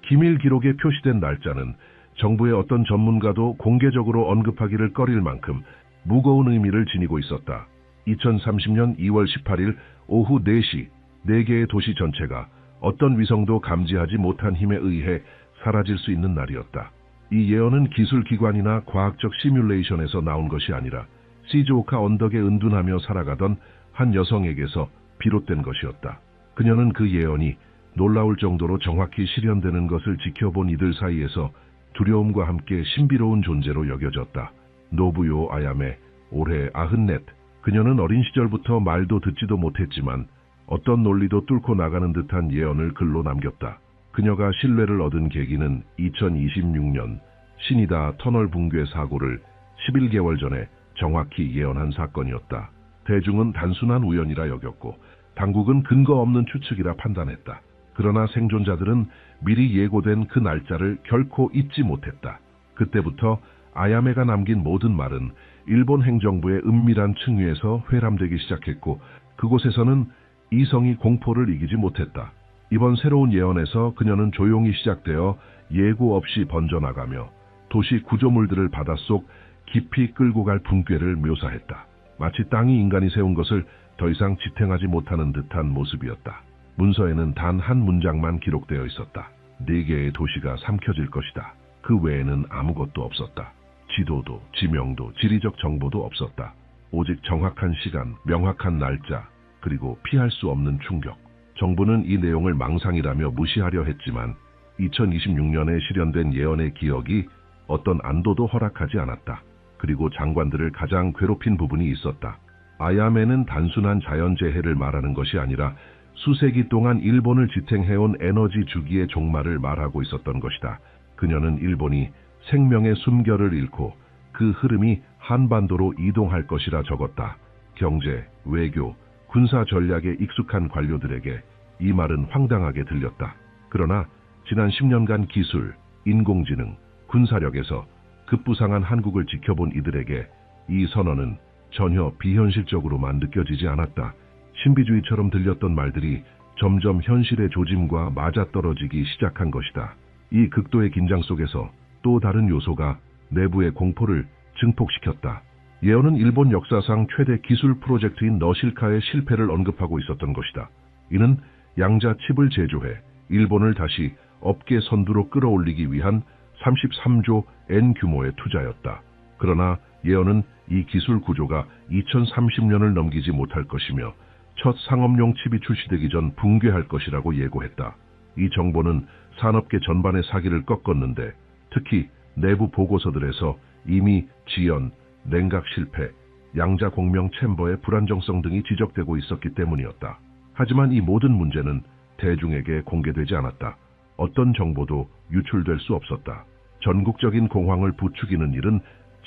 기밀 기록에 표시된 날짜는 정부의 어떤 전문가도 공개적으로 언급하기를 꺼릴 만큼 무거운 의미를 지니고 있었다. 2030년 2월 18일 오후 4시 4개의 도시 전체가 어떤 위성도 감지하지 못한 힘에 의해 사라질 수 있는 날이었다. 이 예언은 기술기관이나 과학적 시뮬레이션에서 나온 것이 아니라 시즈오카 언덕에 은둔하며 살아가던 한 여성에게서 비롯된 것이었다. 그녀는 그 예언이 놀라울 정도로 정확히 실현되는 것을 지켜본 이들 사이에서 두려움과 함께 신비로운 존재로 여겨졌다. 노부요 아야메, 올해 94. 그녀는 어린 시절부터 말도 듣지도 못했지만 어떤 논리도 뚫고 나가는 듯한 예언을 글로 남겼다. 그녀가 신뢰를 얻은 계기는 2026년 시니다 터널 붕괴 사고를 11개월 전에 정확히 예언한 사건이었다. 대중은 단순한 우연이라 여겼고 당국은 근거 없는 추측이라 판단했다. 그러나 생존자들은 미리 예고된 그 날짜를 결코 잊지 못했다. 그때부터 아야메가 남긴 모든 말은 일본 행정부의 은밀한 층위에서 회람되기 시작했고 그곳에서는 이성이 공포를 이기지 못했다. 이번 새로운 예언에서 그녀는 조용히 시작되어 예고 없이 번져나가며 도시 구조물들을 바닷속 깊이 끌고 갈 붕괴를 묘사했다. 마치 땅이 인간이 세운 것을 더 이상 지탱하지 못하는 듯한 모습이었다. 문서에는 단 한 문장만 기록되어 있었다. 4개의 도시가 삼켜질 것이다. 그 외에는 아무것도 없었다. 지도도, 지명도, 지리적 정보도 없었다. 오직 정확한 시간, 명확한 날짜, 그리고 피할 수 없는 충격. 정부는 이 내용을 망상이라며 무시하려 했지만 2026년에 실현된 예언의 기억이 어떤 안도도 허락하지 않았다. 그리고 장관들을 가장 괴롭힌 부분이 있었다. 아야메는 단순한 자연재해를 말하는 것이 아니라 수세기 동안 일본을 지탱해온 에너지 주기의 종말을 말하고 있었던 것이다. 그녀는 일본이 생명의 숨결을 잃고 그 흐름이 한반도로 이동할 것이라 적었다. 경제, 외교, 군사 전략에 익숙한 관료들에게 이 말은 황당하게 들렸다. 그러나 지난 10년간 기술, 인공지능, 군사력에서 급부상한 한국을 지켜본 이들에게 이 선언은 전혀 비현실적으로만 느껴지지 않았다. 신비주의처럼 들렸던 말들이 점점 현실의 조짐과 맞아떨어지기 시작한 것이다. 이 극도의 긴장 속에서 또 다른 요소가 내부의 공포를 증폭시켰다. 예언은 일본 역사상 최대 기술 프로젝트인 너실카의 실패를 언급하고 있었던 것이다. 이는 양자 칩을 제조해 일본을 다시 업계 선두로 끌어올리기 위한 33조 엔 규모의 투자였다. 그러나 예언은 이 기술 구조가 2030년을 넘기지 못할 것이며 첫 상업용 칩이 출시되기 전 붕괴할 것이라고 예고했다. 이 정보는 산업계 전반의 사기를 꺾었는데 특히 내부 보고서들에서 이미 지연, 냉각 실패, 양자 공명 챔버의 불안정성 등이 지적되고 있었기 때문이었다. 하지만 이 모든 문제는 대중에게 공개되지 않았다. 어떤 정보도 유출될 수 없었다. 전국적인 공황을 부추기는 일은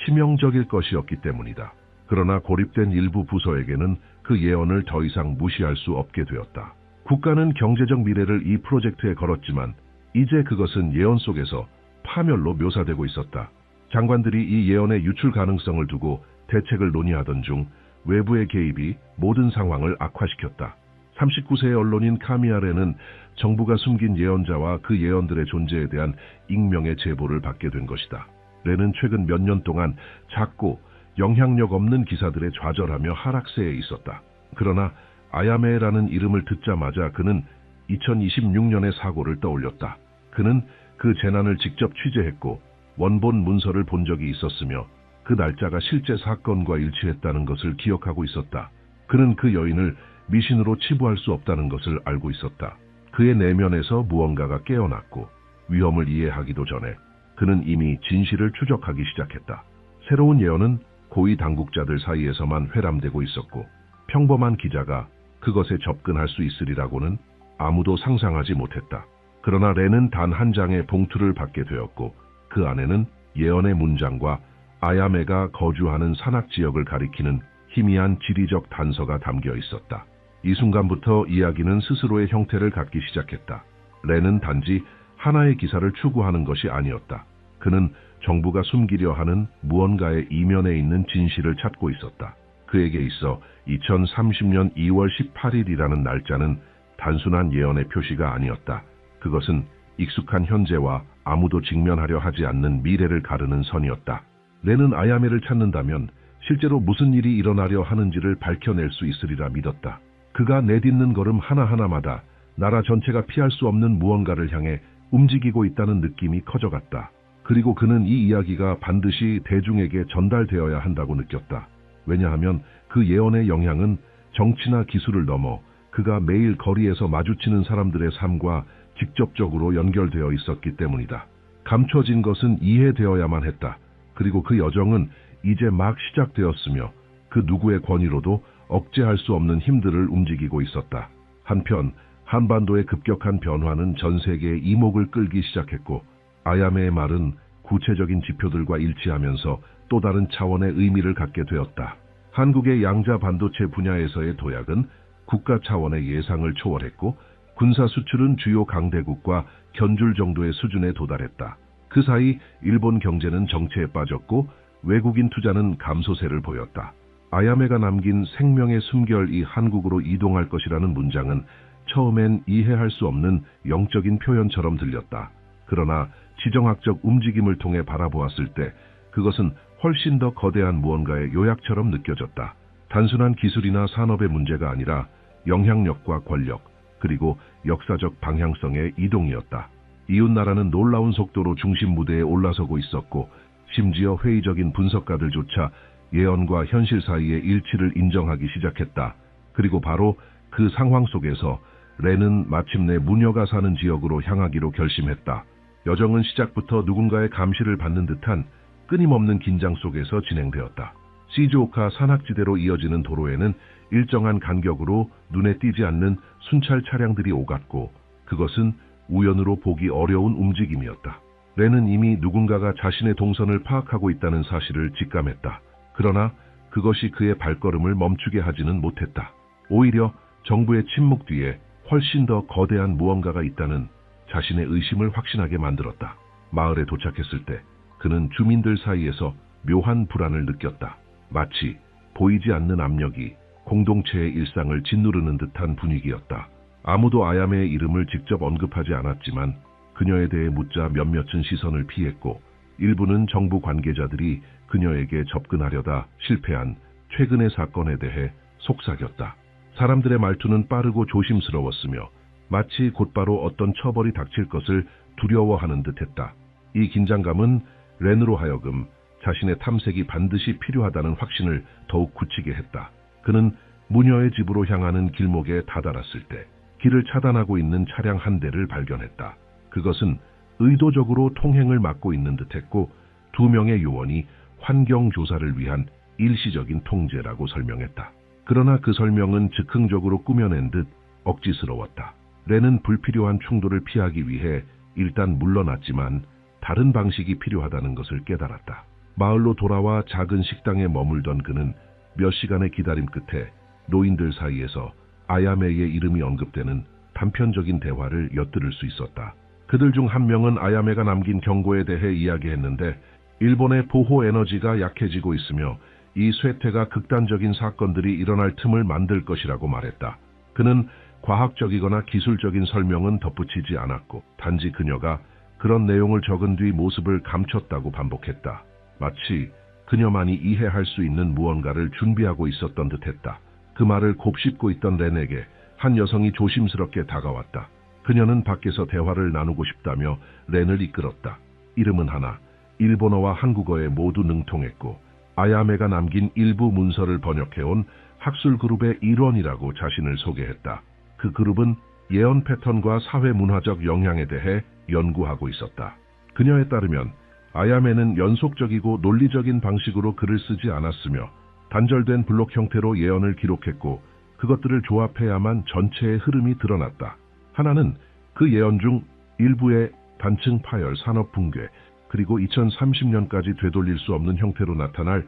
치명적일 것이었기 때문이다. 그러나 고립된 일부 부서에게는 그 예언을 더 이상 무시할 수 없게 되었다. 국가는 경제적 미래를 이 프로젝트에 걸었지만 이제 그것은 예언 속에서 파멸로 묘사되고 있었다. 장관들이 이 예언의 유출 가능성을 두고 대책을 논의하던 중 외부의 개입이 모든 상황을 악화시켰다. 39세의 언론인 카미아레는 정부가 숨긴 예언자와 그 예언들의 존재에 대한 익명의 제보를 받게 된 것이다. 레는 최근 몇 년 동안 작고 영향력 없는 기사들에 좌절하며 하락세에 있었다. 그러나 아야메라는 이름을 듣자마자 그는 2026년의 사고를 떠올렸다. 그는 그 재난을 직접 취재했고 원본 문서를 본 적이 있었으며 그 날짜가 실제 사건과 일치했다는 것을 기억하고 있었다. 그는 그 여인을 미신으로 치부할 수 없다는 것을 알고 있었다. 그의 내면에서 무언가가 깨어났고 위험을 이해하기도 전에 그는 이미 진실을 추적하기 시작했다. 새로운 예언은 고위 당국자들 사이에서만 회람되고 있었고 평범한 기자가 그것에 접근할 수 있으리라고는 아무도 상상하지 못했다. 그러나 레는 단 한 장의 봉투를 받게 되었고 그 안에는 예언의 문장과 아야메가 거주하는 산악 지역을 가리키는 희미한 지리적 단서가 담겨 있었다. 이 순간부터 이야기는 스스로의 형태를 갖기 시작했다. 레는 단지 하나의 기사를 추구하는 것이 아니었다. 그는 정부가 숨기려 하는 무언가의 이면에 있는 진실을 찾고 있었다. 그에게 있어 2030년 2월 18일이라는 날짜는 단순한 예언의 표시가 아니었다. 그것은 익숙한 현재와 아무도 직면하려 하지 않는 미래를 가르는 선이었다. 렌은 아야메를 찾는다면 실제로 무슨 일이 일어나려 하는지를 밝혀낼 수 있으리라 믿었다. 그가 내딛는 걸음 하나하나마다 나라 전체가 피할 수 없는 무언가를 향해 움직이고 있다는 느낌이 커져갔다. 그리고 그는 이 이야기가 반드시 대중에게 전달되어야 한다고 느꼈다. 왜냐하면 그 예언의 영향은 정치나 기술을 넘어 그가 매일 거리에서 마주치는 사람들의 삶과 직접적으로 연결되어 있었기 때문이다. 감춰진 것은 이해되어야만 했다. 그리고 그 여정은 이제 막 시작되었으며 그 누구의 권위로도 억제할 수 없는 힘들을 움직이고 있었다. 한편 한반도의 급격한 변화는 전 세계의 이목을 끌기 시작했고 아야메의 말은 구체적인 지표들과 일치하면서 또 다른 차원의 의미를 갖게 되었다. 한국의 양자 반도체 분야에서의 도약은 국가 차원의 예상을 초월했고 군사 수출은 주요 강대국과 견줄 정도의 수준에 도달했다. 그 사이 일본 경제는 정체에 빠졌고 외국인 투자는 감소세를 보였다. 아야메가 남긴 생명의 숨결이 한국으로 이동할 것이라는 문장은 처음엔 이해할 수 없는 영적인 표현처럼 들렸다. 그러나 지정학적 움직임을 통해 바라보았을 때 그것은 훨씬 더 거대한 무언가의 요약처럼 느껴졌다. 단순한 기술이나 산업의 문제가 아니라 영향력과 권력, 그리고 역사적 방향성의 이동이었다. 이웃나라는 놀라운 속도로 중심 무대에 올라서고 있었고 심지어 회의적인 분석가들조차 예언과 현실 사이의 일치를 인정하기 시작했다. 그리고 바로 그 상황 속에서 렌은 마침내 무녀가 사는 지역으로 향하기로 결심했다. 여정은 시작부터 누군가의 감시를 받는 듯한 끊임없는 긴장 속에서 진행되었다. 시즈오카 산악지대로 이어지는 도로에는 일정한 간격으로 눈에 띄지 않는 순찰 차량들이 오갔고 그것은 우연으로 보기 어려운 움직임이었다. 렌은 이미 누군가가 자신의 동선을 파악하고 있다는 사실을 직감했다. 그러나 그것이 그의 발걸음을 멈추게 하지는 못했다. 오히려 정부의 침묵 뒤에 훨씬 더 거대한 무언가가 있다는 자신의 의심을 확신하게 만들었다. 마을에 도착했을 때 그는 주민들 사이에서 묘한 불안을 느꼈다. 마치 보이지 않는 압력이 공동체의 일상을 짓누르는 듯한 분위기였다. 아무도 아야메의 이름을 직접 언급하지 않았지만 그녀에 대해 묻자 몇몇은 시선을 피했고 일부는 정부 관계자들이 그녀에게 접근하려다 실패한 최근의 사건에 대해 속삭였다. 사람들의 말투는 빠르고 조심스러웠으며 마치 곧바로 어떤 처벌이 닥칠 것을 두려워하는 듯했다. 이 긴장감은 렌으로 하여금 자신의 탐색이 반드시 필요하다는 확신을 더욱 굳히게 했다. 그는 무녀의 집으로 향하는 길목에 다다랐을 때 길을 차단하고 있는 차량 한 대를 발견했다. 그것은 의도적으로 통행을 막고 있는 듯했고 2명의 요원이 환경조사를 위한 일시적인 통제라고 설명했다. 그러나 그 설명은 즉흥적으로 꾸며낸 듯 억지스러웠다. 렌은 불필요한 충돌을 피하기 위해 일단 물러났지만 다른 방식이 필요하다는 것을 깨달았다. 마을로 돌아와 작은 식당에 머물던 그는 몇 시간의 기다림 끝에 노인들 사이에서 아야메의 이름이 언급되는 단편적인 대화를 엿들을 수 있었다. 그들 중 한 명은 아야메가 남긴 경고에 대해 이야기했는데 일본의 보호 에너지가 약해지고 있으며 이 쇠퇴가 극단적인 사건들이 일어날 틈을 만들 것이라고 말했다. 그는 과학적이거나 기술적인 설명은 덧붙이지 않았고 단지 그녀가 그런 내용을 적은 뒤 모습을 감췄다고 반복했다. 마치 그녀만이 이해할 수 있는 무언가를 준비하고 있었던 듯했다. 그 말을 곱씹고 있던 렌에게 한 여성이 조심스럽게 다가왔다. 그녀는 밖에서 대화를 나누고 싶다며 렌을 이끌었다. 이름은 하나, 일본어와 한국어에 모두 능통했고 아야메가 남긴 일부 문서를 번역해온 학술 그룹의 일원이라고 자신을 소개했다. 그 그룹은 예언 패턴과 사회 문화적 영향에 대해 연구하고 있었다. 그녀에 따르면 아야메는 연속적이고 논리적인 방식으로 글을 쓰지 않았으며 단절된 블록 형태로 예언을 기록했고 그것들을 조합해야만 전체의 흐름이 드러났다. 하나는 그 예언 중 일부의 단층 파열, 산업 붕괴, 그리고 2030년까지 되돌릴 수 없는 형태로 나타날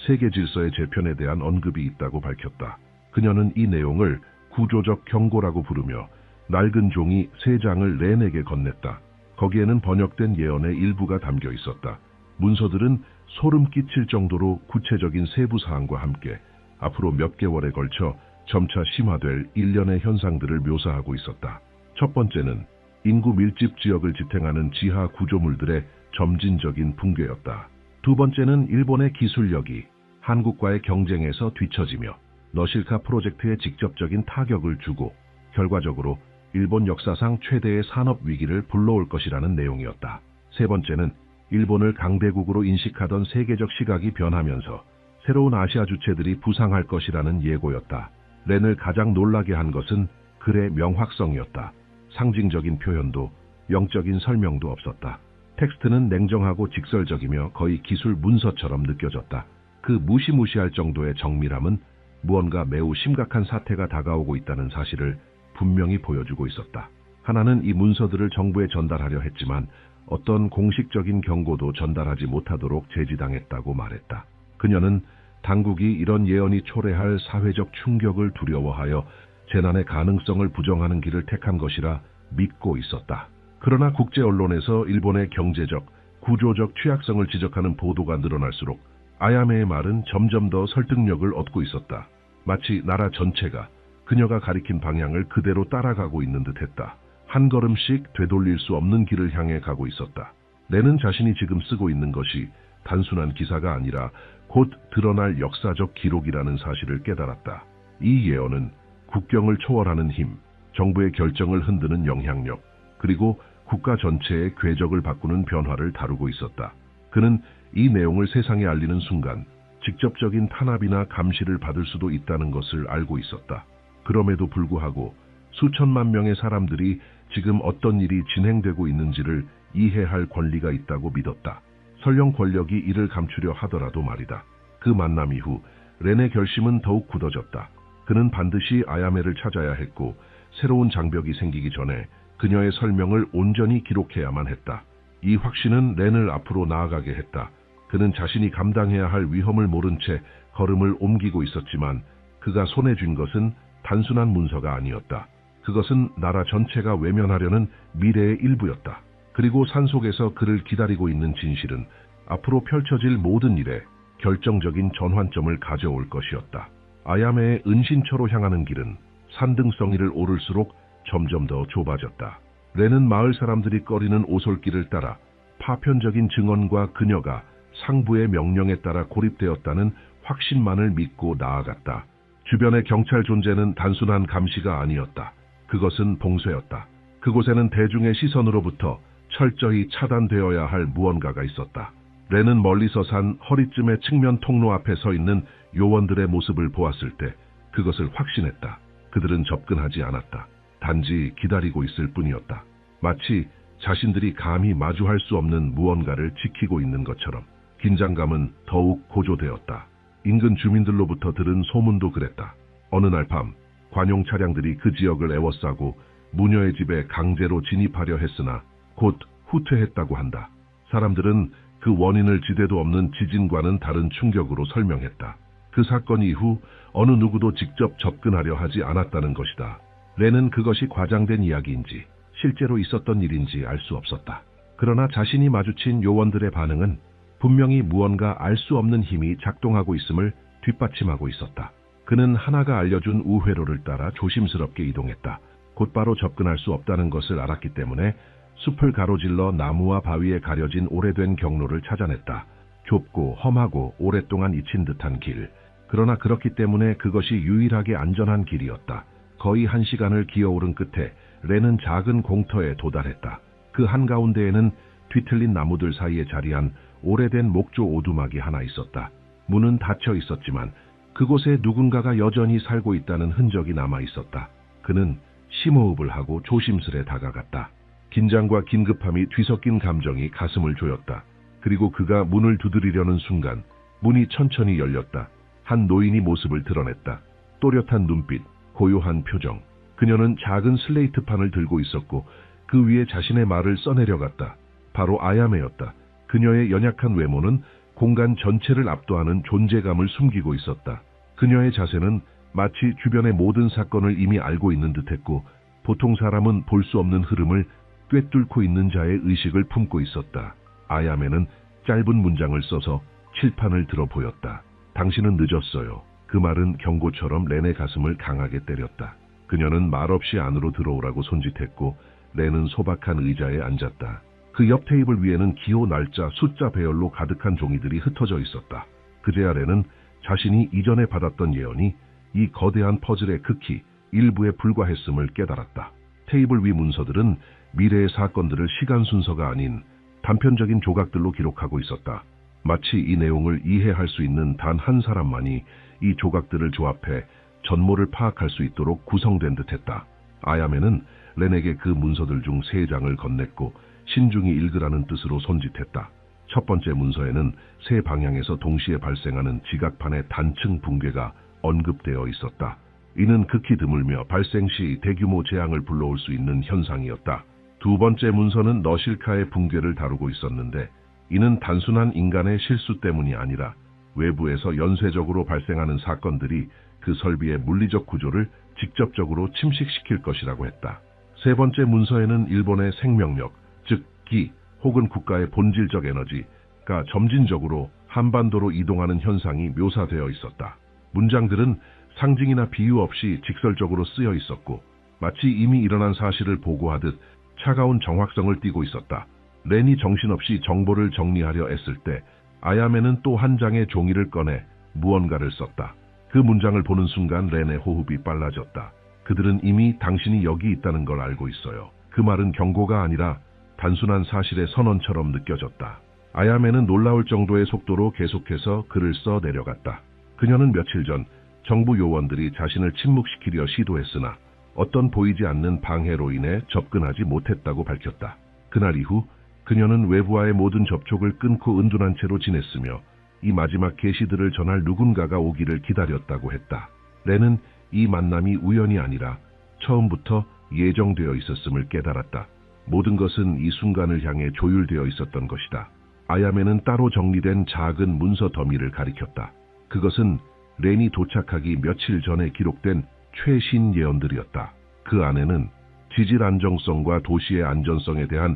세계 질서의 재편에 대한 언급이 있다고 밝혔다. 그녀는 이 내용을 구조적 경고라고 부르며 낡은 종이 3장을 렌에게 건넸다. 거기에는 번역된 예언의 일부가 담겨 있었다. 문서들은 소름 끼칠 정도로 구체적인 세부 사항과 함께 앞으로 몇 개월에 걸쳐 점차 심화될 일련의 현상들을 묘사하고 있었다. 첫 번째는 인구 밀집 지역을 지탱하는 지하 구조물들의 점진적인 붕괴였다. 두 번째는 일본의 기술력이 한국과의 경쟁에서 뒤처지며 너실카 프로젝트에 직접적인 타격을 주고 결과적으로 일본 역사상 최대의 산업 위기를 불러올 것이라는 내용이었다. 세 번째는 일본을 강대국으로 인식하던 세계적 시각이 변하면서 새로운 아시아 주체들이 부상할 것이라는 예고였다. 렌을 가장 놀라게 한 것은 글의 명확성이었다. 상징적인 표현도 영적인 설명도 없었다. 텍스트는 냉정하고 직설적이며 거의 기술 문서처럼 느껴졌다. 그 무시무시할 정도의 정밀함은 무언가 매우 심각한 사태가 다가오고 있다는 사실을 분명히 보여주고 있었다. 하나는 이 문서들을 정부에 전달하려 했지만 어떤 공식적인 경고도 전달하지 못하도록 제지당했다고 말했다. 그녀는 당국이 이런 예언이 초래할 사회적 충격을 두려워하여 재난의 가능성을 부정하는 길을 택한 것이라 믿고 있었다. 그러나 국제 언론에서 일본의 경제적, 구조적 취약성을 지적하는 보도가 늘어날수록 아야메의 말은 점점 더 설득력을 얻고 있었다. 마치 나라 전체가 그녀가 가리킨 방향을 그대로 따라가고 있는 듯했다. 한 걸음씩 되돌릴 수 없는 길을 향해 가고 있었다. 렌은 자신이 지금 쓰고 있는 것이 단순한 기사가 아니라 곧 드러날 역사적 기록이라는 사실을 깨달았다. 이 예언은 국경을 초월하는 힘, 정부의 결정을 흔드는 영향력, 그리고 국가 전체의 궤적을 바꾸는 변화를 다루고 있었다. 그는 이 내용을 세상에 알리는 순간 직접적인 탄압이나 감시를 받을 수도 있다는 것을 알고 있었다. 그럼에도 불구하고 수천만 명의 사람들이 지금 어떤 일이 진행되고 있는지를 이해할 권리가 있다고 믿었다. 설령 권력이 이를 감추려 하더라도 말이다. 그 만남 이후 렌의 결심은 더욱 굳어졌다. 그는 반드시 아야메를 찾아야 했고 새로운 장벽이 생기기 전에 그녀의 설명을 온전히 기록해야만 했다. 이 확신은 렌을 앞으로 나아가게 했다. 그는 자신이 감당해야 할 위험을 모른 채 걸음을 옮기고 있었지만 그가 손에 쥔 것은 단순한 문서가 아니었다. 그것은 나라 전체가 외면하려는 미래의 일부였다. 그리고 산속에서 그를 기다리고 있는 진실은 앞으로 펼쳐질 모든 일에 결정적인 전환점을 가져올 것이었다. 아야메의 은신처로 향하는 길은 산등성이를 오를수록 점점 더 좁아졌다. 렌은 마을 사람들이 꺼리는 오솔길을 따라 파편적인 증언과 그녀가 상부의 명령에 따라 고립되었다는 확신만을 믿고 나아갔다. 주변의 경찰 존재는 단순한 감시가 아니었다. 그것은 봉쇄였다. 그곳에는 대중의 시선으로부터 철저히 차단되어야 할 무언가가 있었다. 렌은 멀리서 산 허리쯤의 측면 통로 앞에 서 있는 요원들의 모습을 보았을 때 그것을 확신했다. 그들은 접근하지 않았다. 단지 기다리고 있을 뿐이었다. 마치 자신들이 감히 마주할 수 없는 무언가를 지키고 있는 것처럼. 긴장감은 더욱 고조되었다. 인근 주민들로부터 들은 소문도 그랬다. 어느 날 밤 관용 차량들이 그 지역을 에워싸고 무녀의 집에 강제로 진입하려 했으나 곧 후퇴했다고 한다. 사람들은 그 원인을 지대도 없는 지진과는 다른 충격으로 설명했다. 그 사건 이후 어느 누구도 직접 접근하려 하지 않았다는 것이다. 렌은 그것이 과장된 이야기인지 실제로 있었던 일인지 알 수 없었다. 그러나 자신이 마주친 요원들의 반응은 분명히 무언가 알 수 없는 힘이 작동하고 있음을 뒷받침하고 있었다. 그는 하나가 알려준 우회로를 따라 조심스럽게 이동했다. 곧바로 접근할 수 없다는 것을 알았기 때문에 숲을 가로질러 나무와 바위에 가려진 오래된 경로를 찾아냈다. 좁고 험하고 오랫동안 잊힌 듯한 길. 그러나 그렇기 때문에 그것이 유일하게 안전한 길이었다. 거의 1시간을 기어오른 끝에 렌은 작은 공터에 도달했다. 그 한가운데에는 뒤틀린 나무들 사이에 자리한 오래된 목조 오두막이 하나 있었다. 문은 닫혀 있었지만 그곳에 누군가가 여전히 살고 있다는 흔적이 남아 있었다. 그는 심호흡을 하고 조심스레 다가갔다. 긴장과 긴급함이 뒤섞인 감정이 가슴을 조였다. 그리고 그가 문을 두드리려는 순간 문이 천천히 열렸다. 한 노인이 모습을 드러냈다. 또렷한 눈빛, 고요한 표정. 그녀는 작은 슬레이트판을 들고 있었고 그 위에 자신의 말을 써내려갔다. 바로 아야메였다. 그녀의 연약한 외모는 공간 전체를 압도하는 존재감을 숨기고 있었다. 그녀의 자세는 마치 주변의 모든 사건을 이미 알고 있는 듯했고 보통 사람은 볼 수 없는 흐름을 꿰뚫고 있는 자의 의식을 품고 있었다. 아야메는 짧은 문장을 써서 칠판을 들어 보였다. 당신은 늦었어요. 그 말은 경고처럼 렌의 가슴을 강하게 때렸다. 그녀는 말없이 안으로 들어오라고 손짓했고 렌은 소박한 의자에 앉았다. 그 옆 테이블 위에는 기호, 날짜, 숫자 배열로 가득한 종이들이 흩어져 있었다. 그제야 렌은 자신이 이전에 받았던 예언이 이 거대한 퍼즐의 극히 일부에 불과했음을 깨달았다. 테이블 위 문서들은 미래의 사건들을 시간 순서가 아닌 단편적인 조각들로 기록하고 있었다. 마치 이 내용을 이해할 수 있는 단 한 사람만이 이 조각들을 조합해 전모를 파악할 수 있도록 구성된 듯했다. 아야메는 렌에게 그 문서들 중 3장을 건넸고 신중히 읽으라는 뜻으로 손짓했다. 첫 번째 문서에는 3방향에서 동시에 발생하는 지각판의 단층 붕괴가 언급되어 있었다. 이는 극히 드물며 발생 시 대규모 재앙을 불러올 수 있는 현상이었다. 두 번째 문서는 너실카의 붕괴를 다루고 있었는데 이는 단순한 인간의 실수 때문이 아니라 외부에서 연쇄적으로 발생하는 사건들이 그 설비의 물리적 구조를 직접적으로 침식시킬 것이라고 했다. 세 번째 문서에는 일본의 생명력, 즉 기 혹은 국가의 본질적 에너지가 점진적으로 한반도로 이동하는 현상이 묘사되어 있었다. 문장들은 상징이나 비유 없이 직설적으로 쓰여 있었고 마치 이미 일어난 사실을 보고하듯 차가운 정확성을 띠고 있었다. 렌이 정신없이 정보를 정리하려 애쓸 때 아야메는 또 한 장의 종이를 꺼내 무언가를 썼다. 그 문장을 보는 순간 렌의 호흡이 빨라졌다. 그들은 이미 당신이 여기 있다는 걸 알고 있어요. 그 말은 경고가 아니라 단순한 사실의 선언처럼 느껴졌다. 아야메는 놀라울 정도의 속도로 계속해서 글을 써 내려갔다. 그녀는 며칠 전 정부 요원들이 자신을 침묵시키려 시도했으나 어떤 보이지 않는 방해로 인해 접근하지 못했다고 밝혔다. 그날 이후 그녀는 외부와의 모든 접촉을 끊고 은둔한 채로 지냈으며 이 마지막 계시들을 전할 누군가가 오기를 기다렸다고 했다. 렌은 이 만남이 우연이 아니라 처음부터 예정되어 있었음을 깨달았다. 모든 것은 이 순간을 향해 조율되어 있었던 것이다. 아야메는 따로 정리된 작은 문서 더미를 가리켰다. 그것은 렌이 도착하기 며칠 전에 기록된 최신 예언들이었다. 그 안에는 지질 안정성과 도시의 안전성에 대한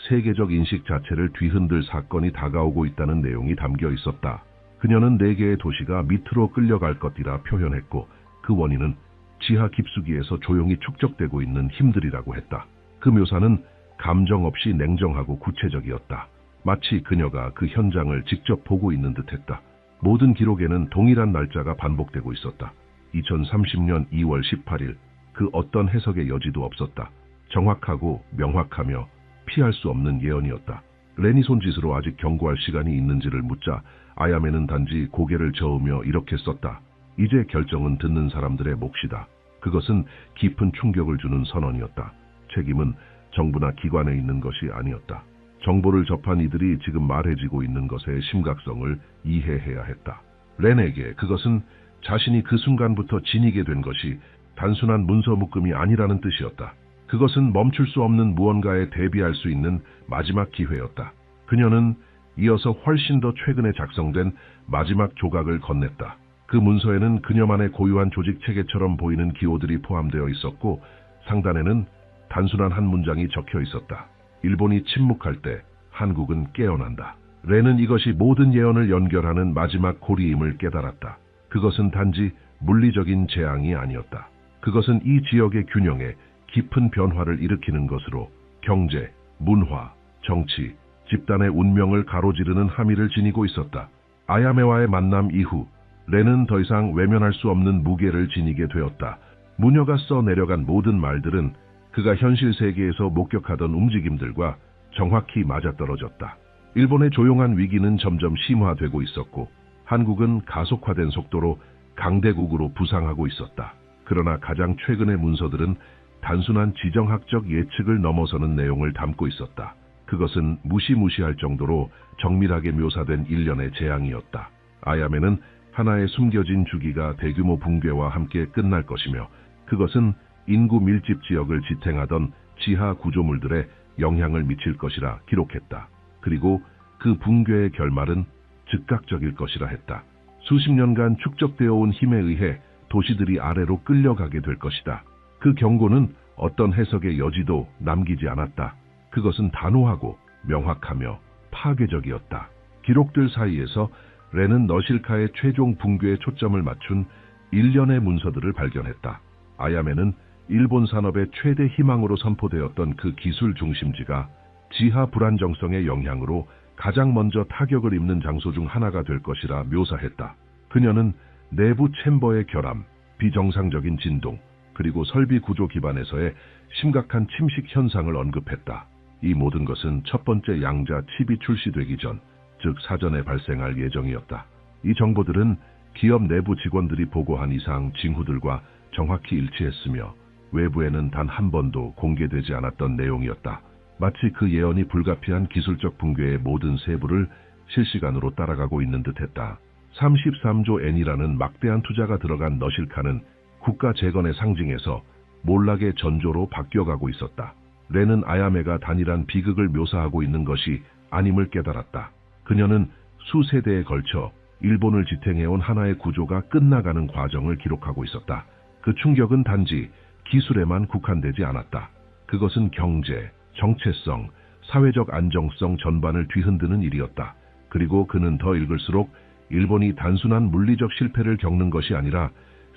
세계적 인식 자체를 뒤흔들 사건이 다가오고 있다는 내용이 담겨 있었다. 그녀는 4개의 도시가 밑으로 끌려갈 것이라 표현했고 그 원인은 지하 깊숙이에서 조용히 축적되고 있는 힘들이라고 했다. 그 묘사는 감정 없이 냉정하고 구체적이었다. 마치 그녀가 그 현장을 직접 보고 있는 듯했다. 모든 기록에는 동일한 날짜가 반복되고 있었다. 2030년 2월 18일, 그 어떤 해석의 여지도 없었다. 정확하고 명확하며 피할 수 없는 예언이었다. 렌이 손짓으로 아직 경고할 시간이 있는지를 묻자 아야메는 단지 고개를 저으며 이렇게 썼다. 이제 결정은 듣는 사람들의 몫이다. 그것은 깊은 충격을 주는 선언이었다. 책임은 정부나 기관에 있는 것이 아니었다. 정보를 접한 이들이 지금 말해지고 있는 것의 심각성을 이해해야 했다. 렌에게 그것은 자신이 그 순간부터 지니게 된 것이 단순한 문서 묶음이 아니라는 뜻이었다. 그것은 멈출 수 없는 무언가에 대비할 수 있는 마지막 기회였다. 그녀는 이어서 훨씬 더 최근에 작성된 마지막 조각을 건넸다. 그 문서에는 그녀만의 고유한 조직 체계처럼 보이는 기호들이 포함되어 있었고 상단에는 단순한 한 문장이 적혀 있었다. 일본이 침묵할 때 한국은 깨어난다. 렌은 이것이 모든 예언을 연결하는 마지막 고리임을 깨달았다. 그것은 단지 물리적인 재앙이 아니었다. 그것은 이 지역의 균형에 깊은 변화를 일으키는 것으로 경제, 문화, 정치, 집단의 운명을 가로지르는 함의를 지니고 있었다. 아야메와의 만남 이후 렌은 더 이상 외면할 수 없는 무게를 지니게 되었다. 무녀가 써 내려간 모든 말들은 그가 현실 세계에서 목격하던 움직임들과 정확히 맞아떨어졌다. 일본의 조용한 위기는 점점 심화되고 있었고 한국은 가속화된 속도로 강대국으로 부상하고 있었다. 그러나 가장 최근의 문서들은 단순한 지정학적 예측을 넘어서는 내용을 담고 있었다. 그것은 무시무시할 정도로 정밀하게 묘사된 일련의 재앙이었다. 아야메는 하나의 숨겨진 주기가 대규모 붕괴와 함께 끝날 것이며 그것은 인구 밀집 지역을 지탱하던 지하 구조물들에 영향을 미칠 것이라 기록했다. 그리고 그 붕괴의 결말은 즉각적일 것이라 했다. 수십 년간 축적되어 온 힘에 의해 도시들이 아래로 끌려가게 될 것이다. 그 경고는 어떤 해석의 여지도 남기지 않았다. 그것은 단호하고 명확하며 파괴적이었다. 기록들 사이에서 렌은 너실카의 최종 붕괴에 초점을 맞춘 일련의 문서들을 발견했다. 아야메는 일본 산업의 최대 희망으로 선포되었던 그 기술 중심지가 지하 불안정성의 영향으로 가장 먼저 타격을 입는 장소 중 하나가 될 것이라 묘사했다. 그녀는 내부 챔버의 결함, 비정상적인 진동, 그리고 설비 구조 기반에서의 심각한 침식 현상을 언급했다. 이 모든 것은 첫 번째 양자 칩이 출시되기 전, 즉 사전에 발생할 예정이었다. 이 정보들은 기업 내부 직원들이 보고한 이상 징후들과 정확히 일치했으며 외부에는 단 한 번도 공개되지 않았던 내용이었다. 마치 그 예언이 불가피한 기술적 붕괴의 모든 세부를 실시간으로 따라가고 있는 듯했다. 33조 엔이라는 막대한 투자가 들어간 너실카는 국가 재건의 상징에서 몰락의 전조로 바뀌어가고 있었다. 렌은 아야메가 단일한 비극을 묘사하고 있는 것이 아님을 깨달았다. 그녀는 수세대에 걸쳐 일본을 지탱해온 하나의 구조가 끝나가는 과정을 기록하고 있었다. 그 충격은 단지 기술에만 국한되지 않았다. 그것은 경제, 정체성, 사회적 안정성 전반을 뒤흔드는 일이었다. 그리고 그는 더 읽을수록 일본이 단순한 물리적 실패를 겪는 것이 아니라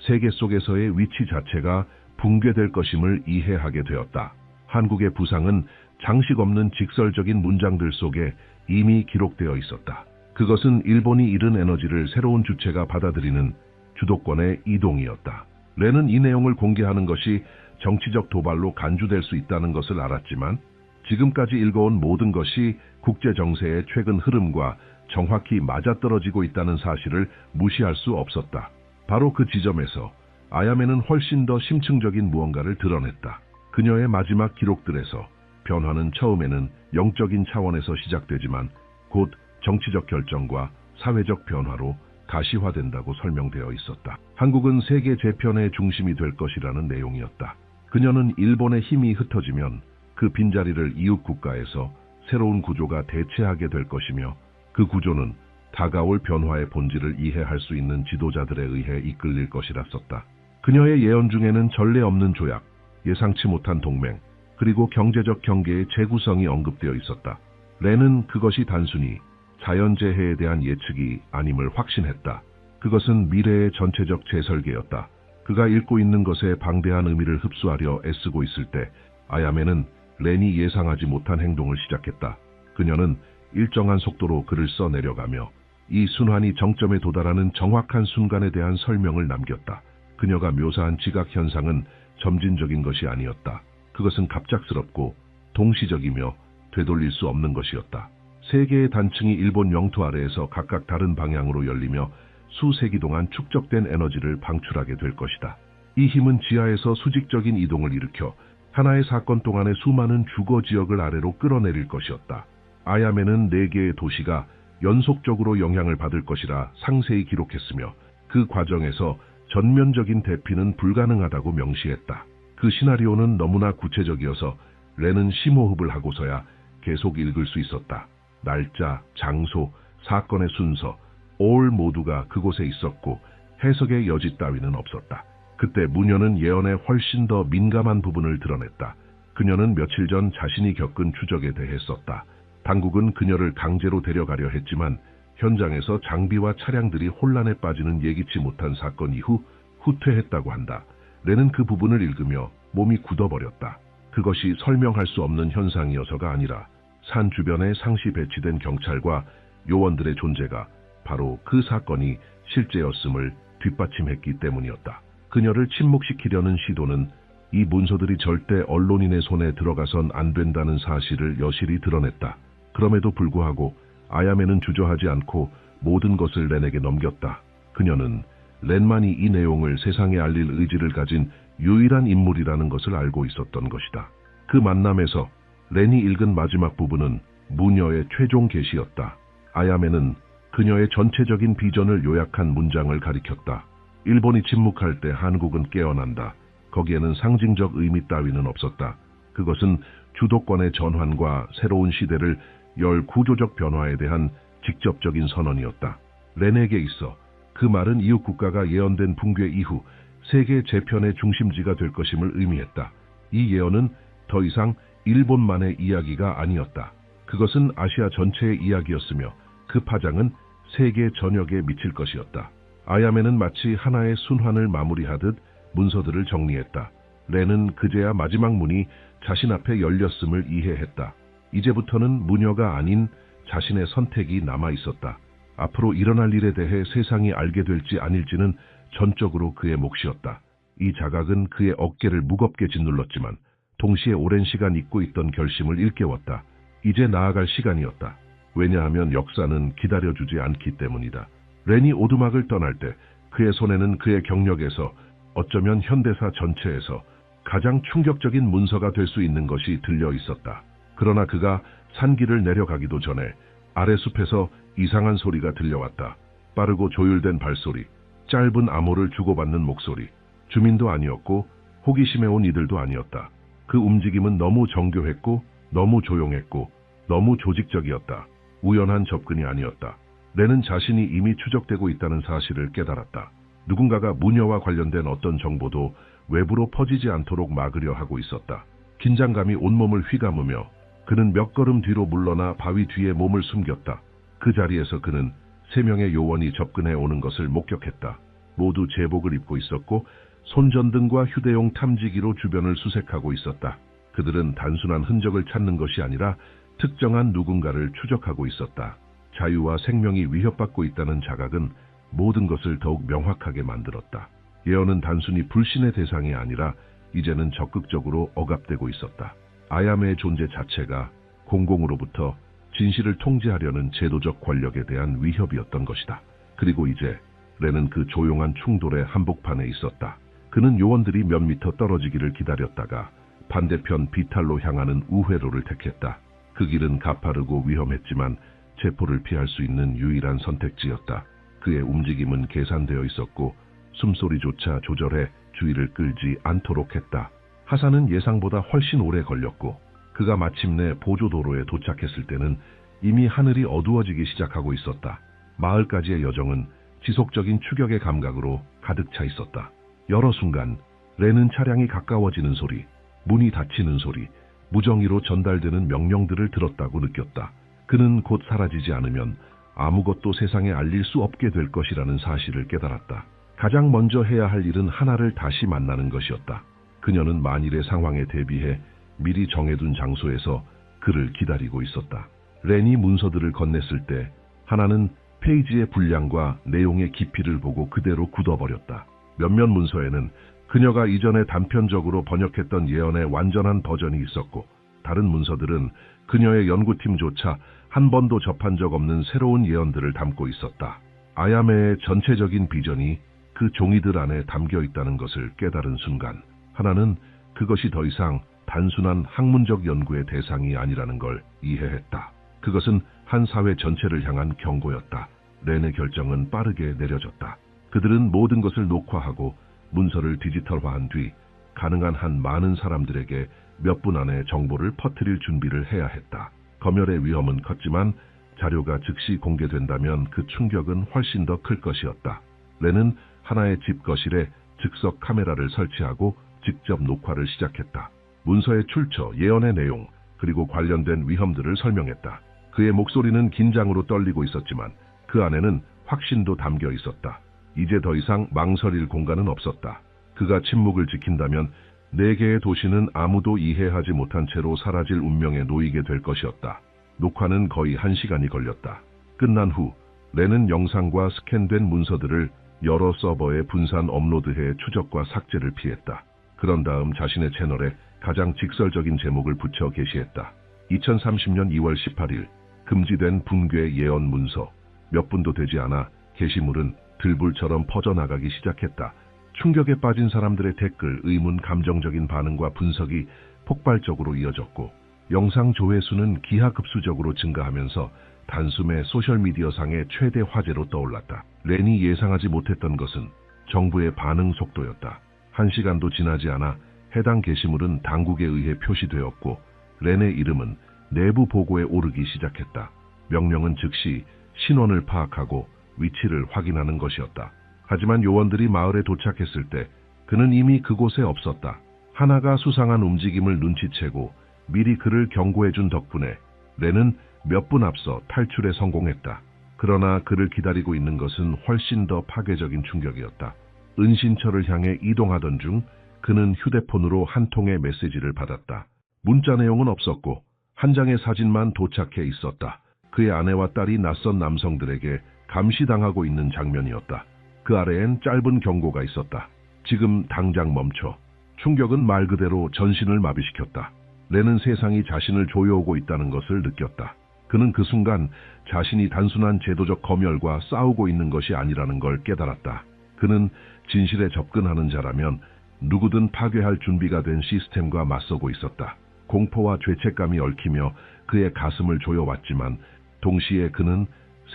세계 속에서의 위치 자체가 붕괴될 것임을 이해하게 되었다. 한국의 부상은 장식 없는 직설적인 문장들 속에 이미 기록되어 있었다. 그것은 일본이 잃은 에너지를 새로운 주체가 받아들이는 주도권의 이동이었다. 렌은 이 내용을 공개하는 것이 정치적 도발로 간주될 수 있다는 것을 알았지만 지금까지 읽어온 모든 것이 국제 정세의 최근 흐름과 정확히 맞아떨어지고 있다는 사실을 무시할 수 없었다. 바로 그 지점에서 아야메는 훨씬 더 심층적인 무언가를 드러냈다. 그녀의 마지막 기록들에서 변화는 처음에는 영적인 차원에서 시작되지만 곧 정치적 결정과 사회적 변화로 가시화된다고 설명되어 있었다. 한국은 세계 재편의 중심이 될 것이라는 내용이었다. 그녀는 일본의 힘이 흩어지면 그 빈자리를 이웃 국가에서 새로운 구조가 대체하게 될 것이며 그 구조는 다가올 변화의 본질을 이해할 수 있는 지도자들에 의해 이끌릴 것이라 썼다. 그녀의 예언 중에는 전례 없는 조약, 예상치 못한 동맹, 그리고 경제적 경계의 재구성이 언급되어 있었다. 렌은 그것이 단순히 자연재해에 대한 예측이 아님을 확신했다. 그것은 미래의 전체적 재설계였다. 그가 읽고 있는 것에 방대한 의미를 흡수하려 애쓰고 있을 때 아야메는 렌이 예상하지 못한 행동을 시작했다. 그녀는 일정한 속도로 글을 써내려가며 이 순환이 정점에 도달하는 정확한 순간에 대한 설명을 남겼다. 그녀가 묘사한 지각 현상은 점진적인 것이 아니었다. 그것은 갑작스럽고 동시적이며 되돌릴 수 없는 것이었다. 세 개의 단층이 일본 영토 아래에서 각각 다른 방향으로 열리며 수세기 동안 축적된 에너지를 방출하게 될 것이다. 이 힘은 지하에서 수직적인 이동을 일으켜 하나의 사건 동안의 수많은 주거 지역을 아래로 끌어내릴 것이었다. 아야메는 4개의 도시가 연속적으로 영향을 받을 것이라 상세히 기록했으며 그 과정에서 전면적인 대피는 불가능하다고 명시했다. 그 시나리오는 너무나 구체적이어서 렌은 심호흡을 하고서야 계속 읽을 수 있었다. 날짜, 장소, 사건의 순서, all 모두가 그곳에 있었고 해석의 여지 따위는 없었다. 그때 무녀는 예언에 훨씬 더 민감한 부분을 드러냈다. 그녀는 며칠 전 자신이 겪은 추적에 대해 썼다. 당국은 그녀를 강제로 데려가려 했지만 현장에서 장비와 차량들이 혼란에 빠지는 예기치 못한 사건 이후 후퇴했다고 한다. 렌은 그 부분을 읽으며 몸이 굳어버렸다. 그것이 설명할 수 없는 현상이어서가 아니라 산 주변에 상시 배치된 경찰과 요원들의 존재가 바로 그 사건이 실제였음을 뒷받침했기 때문이었다. 그녀를 침묵시키려는 시도는 이 문서들이 절대 언론인의 손에 들어가선 안 된다는 사실을 여실히 드러냈다. 그럼에도 불구하고 아야메는 주저하지 않고 모든 것을 렌에게 넘겼다. 그녀는 렌만이 이 내용을 세상에 알릴 의지를 가진 유일한 인물이라는 것을 알고 있었던 것이다. 그 만남에서 렌이 읽은 마지막 부분은 무녀의 최종 계시였다. 아야메는 그녀의 전체적인 비전을 요약한 문장을 가리켰다. 일본이 침묵할 때 한국은 깨어난다. 거기에는 상징적 의미 따위는 없었다. 그것은 주도권의 전환과 새로운 시대를 열 구조적 변화에 대한 직접적인 선언이었다. 렌에게 있어 그 말은 이웃 국가가 예언된 붕괴 이후 세계 재편의 중심지가 될 것임을 의미했다. 이 예언은 더 이상 일본만의 이야기가 아니었다. 그것은 아시아 전체의 이야기였으며 그 파장은 세계 전역에 미칠 것이었다. 아야메는 마치 하나의 순환을 마무리하듯 문서들을 정리했다. 렌은 그제야 마지막 문이 자신 앞에 열렸음을 이해했다. 이제부터는 무녀가 아닌 자신의 선택이 남아 있었다. 앞으로 일어날 일에 대해 세상이 알게 될지 아닐지는 전적으로 그의 몫이었다. 이 자각은 그의 어깨를 무겁게 짓눌렀지만 동시에 오랜 시간 잊고 있던 결심을 일깨웠다. 이제 나아갈 시간이었다. 왜냐하면 역사는 기다려주지 않기 때문이다. 렌이 오두막을 떠날 때 그의 손에는 그의 경력에서 어쩌면 현대사 전체에서 가장 충격적인 문서가 될 수 있는 것이 들려 있었다. 그러나 그가 산길을 내려가기도 전에 아래숲에서 이상한 소리가 들려왔다. 빠르고 조율된 발소리, 짧은 암호를 주고받는 목소리. 주민도 아니었고 호기심에 온 이들도 아니었다. 그 움직임은 너무 정교했고 너무 조용했고 너무 조직적이었다. 우연한 접근이 아니었다. 렌은 자신이 이미 추적되고 있다는 사실을 깨달았다. 누군가가 무녀와 관련된 어떤 정보도 외부로 퍼지지 않도록 막으려 하고 있었다. 긴장감이 온몸을 휘감으며 그는 몇 걸음 뒤로 물러나 바위 뒤에 몸을 숨겼다. 그 자리에서 그는 3명의 요원이 접근해 오는 것을 목격했다. 모두 제복을 입고 있었고 손전등과 휴대용 탐지기로 주변을 수색하고 있었다. 그들은 단순한 흔적을 찾는 것이 아니라 특정한 누군가를 추적하고 있었다. 자유와 생명이 위협받고 있다는 자각은 모든 것을 더욱 명확하게 만들었다. 예언은 단순히 불신의 대상이 아니라 이제는 적극적으로 억압되고 있었다. 아야메의 존재 자체가 공공으로부터 진실을 통제하려는 제도적 권력에 대한 위협이었던 것이다. 그리고 이제 렌은 그 조용한 충돌의 한복판에 있었다. 그는 요원들이 몇 미터 떨어지기를 기다렸다가 반대편 비탈로 향하는 우회로를 택했다. 그 길은 가파르고 위험했지만 체포를 피할 수 있는 유일한 선택지였다. 그의 움직임은 계산되어 있었고 숨소리조차 조절해 주의를 끌지 않도록 했다. 하산은 예상보다 훨씬 오래 걸렸고 그가 마침내 보조도로에 도착했을 때는 이미 하늘이 어두워지기 시작하고 있었다. 마을까지의 여정은 지속적인 추격의 감각으로 가득 차 있었다. 여러 순간 렌은 차량이 가까워지는 소리, 문이 닫히는 소리, 무정의로 전달되는 명령들을 들었다고 느꼈다. 그는 곧 사라지지 않으면 아무것도 세상에 알릴 수 없게 될 것이라는 사실을 깨달았다. 가장 먼저 해야 할 일은 하나를 다시 만나는 것이었다. 그녀는 만일의 상황에 대비해 미리 정해둔 장소에서 그를 기다리고 있었다. 렌이 문서들을 건넸을 때 하나는 페이지의 분량과 내용의 깊이를 보고 그대로 굳어버렸다. 몇몇 문서에는 그녀가 이전에 단편적으로 번역했던 예언의 완전한 버전이 있었고 다른 문서들은 그녀의 연구팀조차 한 번도 접한 적 없는 새로운 예언들을 담고 있었다. 아야메의 전체적인 비전이 그 종이들 안에 담겨 있다는 것을 깨달은 순간 하나는 그것이 더 이상 단순한 학문적 연구의 대상이 아니라는 걸 이해했다. 그것은 한 사회 전체를 향한 경고였다. 렌의 결정은 빠르게 내려졌다. 그들은 모든 것을 녹화하고 문서를 디지털화한 뒤 가능한 한 많은 사람들에게 몇 분 안에 정보를 퍼뜨릴 준비를 해야 했다. 검열의 위험은 컸지만 자료가 즉시 공개된다면 그 충격은 훨씬 더 클 것이었다. 렌은 하나의 집 거실에 즉석 카메라를 설치하고 직접 녹화를 시작했다. 문서의 출처, 예언의 내용, 그리고 관련된 위험들을 설명했다. 그의 목소리는 긴장으로 떨리고 있었지만 그 안에는 확신도 담겨 있었다. 이제 더 이상 망설일 공간은 없었다. 그가 침묵을 지킨다면 4개의 도시는 아무도 이해하지 못한 채로 사라질 운명에 놓이게 될 것이었다. 녹화는 거의 1시간이 걸렸다. 끝난 후 렌은 영상과 스캔된 문서들을 여러 서버에 분산 업로드해 추적과 삭제를 피했다. 그런 다음 자신의 채널에 가장 직설적인 제목을 붙여 게시했다. 2030년 2월 18일 금지된 붕괴 예언 문서. 몇 분도 되지 않아 게시물은 들불처럼 퍼져나가기 시작했다. 충격에 빠진 사람들의 댓글, 의문, 감정적인 반응과 분석이 폭발적으로 이어졌고 영상 조회수는 기하급수적으로 증가하면서 단숨에 소셜미디어상의 최대 화제로 떠올랐다. 렌이 예상하지 못했던 것은 정부의 반응 속도였다. 1시간도 지나지 않아 해당 게시물은 당국에 의해 표시되었고 렌의 이름은 내부 보고에 오르기 시작했다. 명령은 즉시 신원을 파악하고 위치를 확인하는 것이었다. 하지만 요원들이 마을에 도착했을 때 그는 이미 그곳에 없었다. 하나가 수상한 움직임을 눈치채고 미리 그를 경고해준 덕분에 렌은 몇 분 앞서 탈출에 성공했다. 그러나 그를 기다리고 있는 것은 훨씬 더 파괴적인 충격이었다. 은신처를 향해 이동하던 중 그는 휴대폰으로 한 통의 메시지를 받았다. 문자 내용은 없었고 한 장의 사진만 도착해 있었다. 그의 아내와 딸이 낯선 남성들에게 감시당하고 있는 장면이었다. 그 아래엔 짧은 경고가 있었다. 지금 당장 멈춰. 충격은 말 그대로 전신을 마비시켰다. 렌은 세상이 자신을 조여오고 있다는 것을 느꼈다. 그는 그 순간 자신이 단순한 제도적 검열과 싸우고 있는 것이 아니라는 걸 깨달았다. 그는 진실에 접근하는 자라면 누구든 파괴할 준비가 된 시스템과 맞서고 있었다. 공포와 죄책감이 얽히며 그의 가슴을 조여왔지만 동시에 그는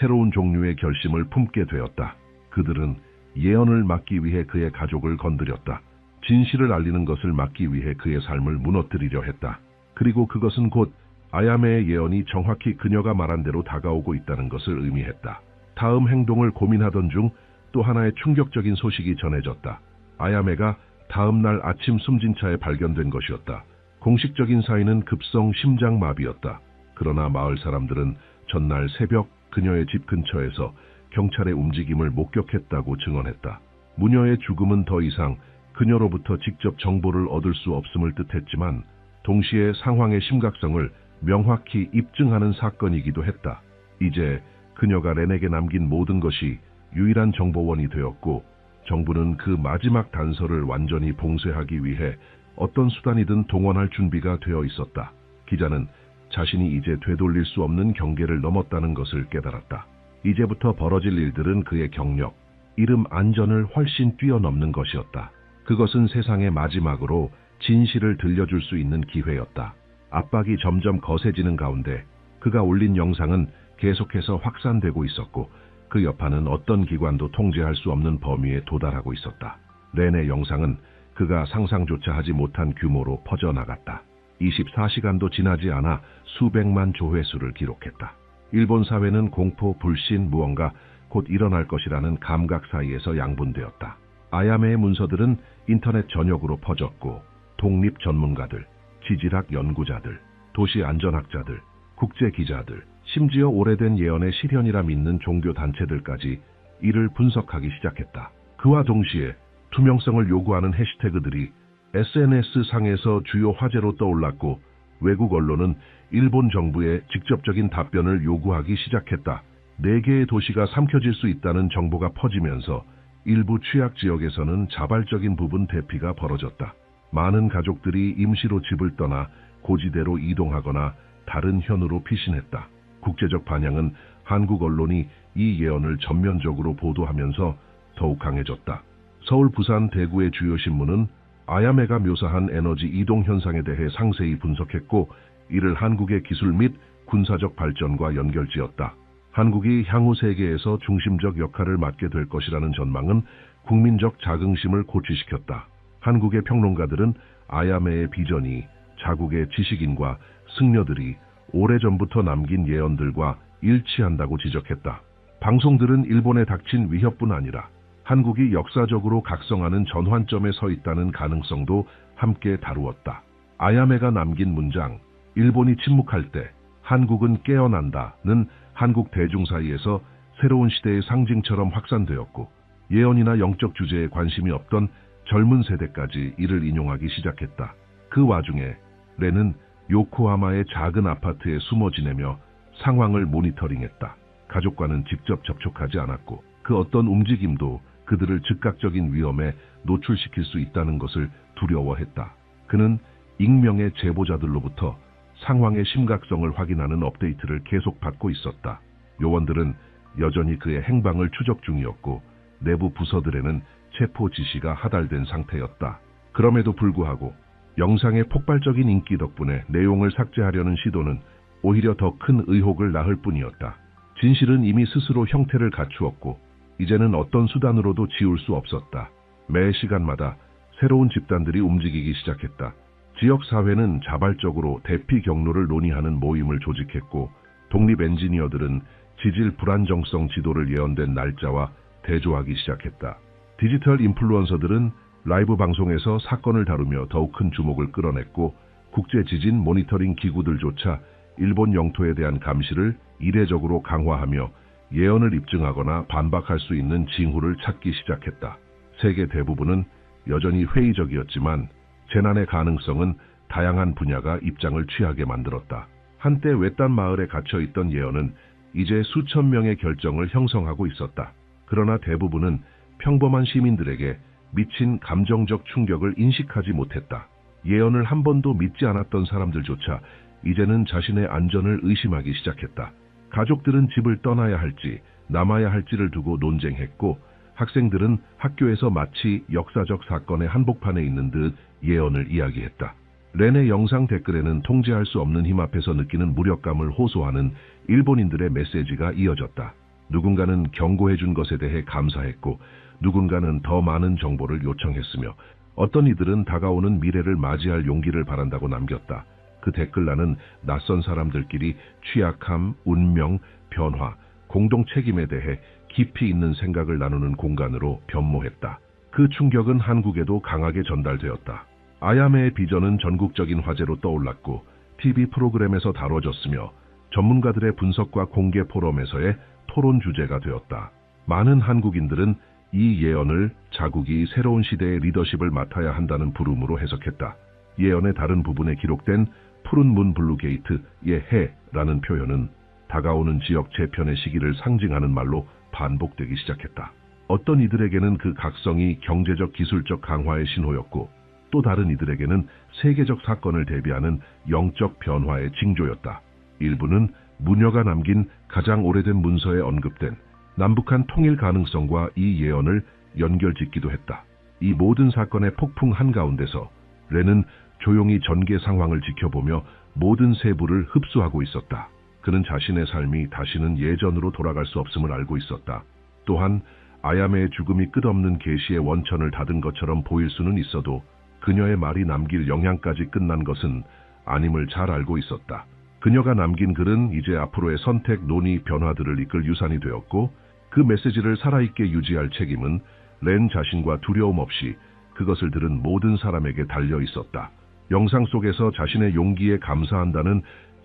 새로운 종류의 결심을 품게 되었다. 그들은 예언을 막기 위해 그의 가족을 건드렸다. 진실을 알리는 것을 막기 위해 그의 삶을 무너뜨리려 했다. 그리고 그것은 곧 아야메의 예언이 정확히 그녀가 말한 대로 다가오고 있다는 것을 의미했다. 다음 행동을 고민하던 중 또 하나의 충격적인 소식이 전해졌다. 아야메가 다음 날 아침 숨진 차에 발견된 것이었다. 공식적인 사인은 급성 심장마비였다. 그러나 마을 사람들은 전날 새벽 그녀의 집 근처에서 경찰의 움직임을 목격했다고 증언했다. 무녀의 죽음은 더 이상 그녀로부터 직접 정보를 얻을 수 없음을 뜻했지만 동시에 상황의 심각성을 명확히 입증하는 사건이기도 했다. 이제 그녀가 렌에게 남긴 모든 것이 유일한 정보원이 되었고 정부는 그 마지막 단서를 완전히 봉쇄하기 위해 어떤 수단이든 동원할 준비가 되어 있었다. 기자는 자신이 이제 되돌릴 수 없는 경계를 넘었다는 것을 깨달았다. 이제부터 벌어질 일들은 그의 경력, 이름 안전을 훨씬 뛰어넘는 것이었다. 그것은 세상의 마지막으로 진실을 들려줄 수 있는 기회였다. 압박이 점점 거세지는 가운데 그가 올린 영상은 계속해서 확산되고 있었고 그 여파는 어떤 기관도 통제할 수 없는 범위에 도달하고 있었다. 렌의 영상은 그가 상상조차 하지 못한 규모로 퍼져나갔다. 24시간도 지나지 않아 수백만 조회수를 기록했다. 일본 사회는 공포, 불신, 무언가 곧 일어날 것이라는 감각 사이에서 양분되었다. 아야메의 문서들은 인터넷 전역으로 퍼졌고 독립 전문가들, 지질학 연구자들, 도시 안전학자들, 국제 기자들, 심지어 오래된 예언의 실현이라 믿는 종교 단체들까지 이를 분석하기 시작했다. 그와 동시에 투명성을 요구하는 해시태그들이 SNS 상에서 주요 화제로 떠올랐고 외국 언론은 일본 정부의 직접적인 답변을 요구하기 시작했다. 4개의 도시가 삼켜질 수 있다는 정보가 퍼지면서 일부 취약 지역에서는 자발적인 부분 대피가 벌어졌다. 많은 가족들이 임시로 집을 떠나 고지대로 이동하거나 다른 현으로 피신했다. 국제적 반향은 한국 언론이 이 예언을 전면적으로 보도하면서 더욱 강해졌다. 서울, 부산, 대구의 주요 신문은 아야메가 묘사한 에너지 이동 현상에 대해 상세히 분석했고 이를 한국의 기술 및 군사적 발전과 연결지었다. 한국이 향후 세계에서 중심적 역할을 맡게 될 것이라는 전망은 국민적 자긍심을 고취시켰다. 한국의 평론가들은 아야메의 비전이 자국의 지식인과 승려들이 오래전부터 남긴 예언들과 일치한다고 지적했다. 방송들은 일본에 닥친 위협뿐 아니라 한국이 역사적으로 각성하는 전환점에 서 있다는 가능성도 함께 다루었다. 아야메가 남긴 문장, 일본이 침묵할 때 한국은 깨어난다는 한국 대중 사이에서 새로운 시대의 상징처럼 확산되었고 예언이나 영적 주제에 관심이 없던 젊은 세대까지 이를 인용하기 시작했다. 그 와중에 렌은 요코하마의 작은 아파트에 숨어 지내며 상황을 모니터링했다. 가족과는 직접 접촉하지 않았고 그 어떤 움직임도 그들을 즉각적인 위험에 노출시킬 수 있다는 것을 두려워했다. 그는 익명의 제보자들로부터 상황의 심각성을 확인하는 업데이트를 계속 받고 있었다. 요원들은 여전히 그의 행방을 추적 중이었고 내부 부서들에는 체포 지시가 하달된 상태였다. 그럼에도 불구하고 영상의 폭발적인 인기 덕분에 내용을 삭제하려는 시도는 오히려 더 큰 의혹을 낳을 뿐이었다. 진실은 이미 스스로 형태를 갖추었고 이제는 어떤 수단으로도 지울 수 없었다. 매 시간마다 새로운 집단들이 움직이기 시작했다. 지역사회는 자발적으로 대피 경로를 논의하는 모임을 조직했고 독립 엔지니어들은 지질 불안정성 지도를 예언된 날짜와 대조하기 시작했다. 디지털 인플루언서들은 라이브 방송에서 사건을 다루며 더욱 큰 주목을 끌어냈고 국제 지진 모니터링 기구들조차 일본 영토에 대한 감시를 이례적으로 강화하며 예언을 입증하거나 반박할 수 있는 징후를 찾기 시작했다. 세계 대부분은 여전히 회의적이었지만 재난의 가능성은 다양한 분야가 입장을 취하게 만들었다. 한때 외딴 마을에 갇혀있던 예언은 이제 수천 명의 결정을 형성하고 있었다. 그러나 대부분은 평범한 시민들에게 미친 감정적 충격을 인식하지 못했다. 예언을 한 번도 믿지 않았던 사람들조차 이제는 자신의 안전을 의심하기 시작했다. 가족들은 집을 떠나야 할지 남아야 할지를 두고 논쟁했고, 학생들은 학교에서 마치 역사적 사건의 한복판에 있는 듯 예언을 이야기했다. 렌의 영상 댓글에는 통제할 수 없는 힘 앞에서 느끼는 무력감을 호소하는 일본인들의 메시지가 이어졌다. 누군가는 경고해준 것에 대해 감사했고, 누군가는 더 많은 정보를 요청했으며, 어떤 이들은 다가오는 미래를 맞이할 용기를 바란다고 남겼다. 그 댓글란은 낯선 사람들끼리 취약함, 운명, 변화, 공동 책임에 대해 깊이 있는 생각을 나누는 공간으로 변모했다. 그 충격은 한국에도 강하게 전달되었다. 아야메의 비전은 전국적인 화제로 떠올랐고 TV 프로그램에서 다뤄졌으며 전문가들의 분석과 공개 포럼에서의 토론 주제가 되었다. 많은 한국인들은 이 예언을 자국이 새로운 시대의 리더십을 맡아야 한다는 부름으로 해석했다. 예언의 다른 부분에 기록된 푸른 문 블루 게이트의 해라는 표현은 다가오는 지역 재편의 시기를 상징하는 말로 반복되기 시작했다. 어떤 이들에게는 그 각성이 경제적 기술적 강화의 신호였고, 또 다른 이들에게는 세계적 사건을 대비하는 영적 변화의 징조였다. 일부는 무녀가 남긴 가장 오래된 문서에 언급된 남북한 통일 가능성과 이 예언을 연결짓기도 했다. 이 모든 사건의 폭풍 한가운데서 렌은 조용히 전개 상황을 지켜보며 모든 세부를 흡수하고 있었다. 그는 자신의 삶이 다시는 예전으로 돌아갈 수 없음을 알고 있었다. 또한 아야메의 죽음이 끝없는 계시의 원천을 닫은 것처럼 보일 수는 있어도 그녀의 말이 남길 영향까지 끝난 것은 아님을 잘 알고 있었다. 그녀가 남긴 글은 이제 앞으로의 선택, 논의, 변화들을 이끌 유산이 되었고, 그 메시지를 살아있게 유지할 책임은 렌 자신과 두려움 없이 그것을 들은 모든 사람에게 달려 있었다. 영상 속에서 자신의 용기에 감사한다는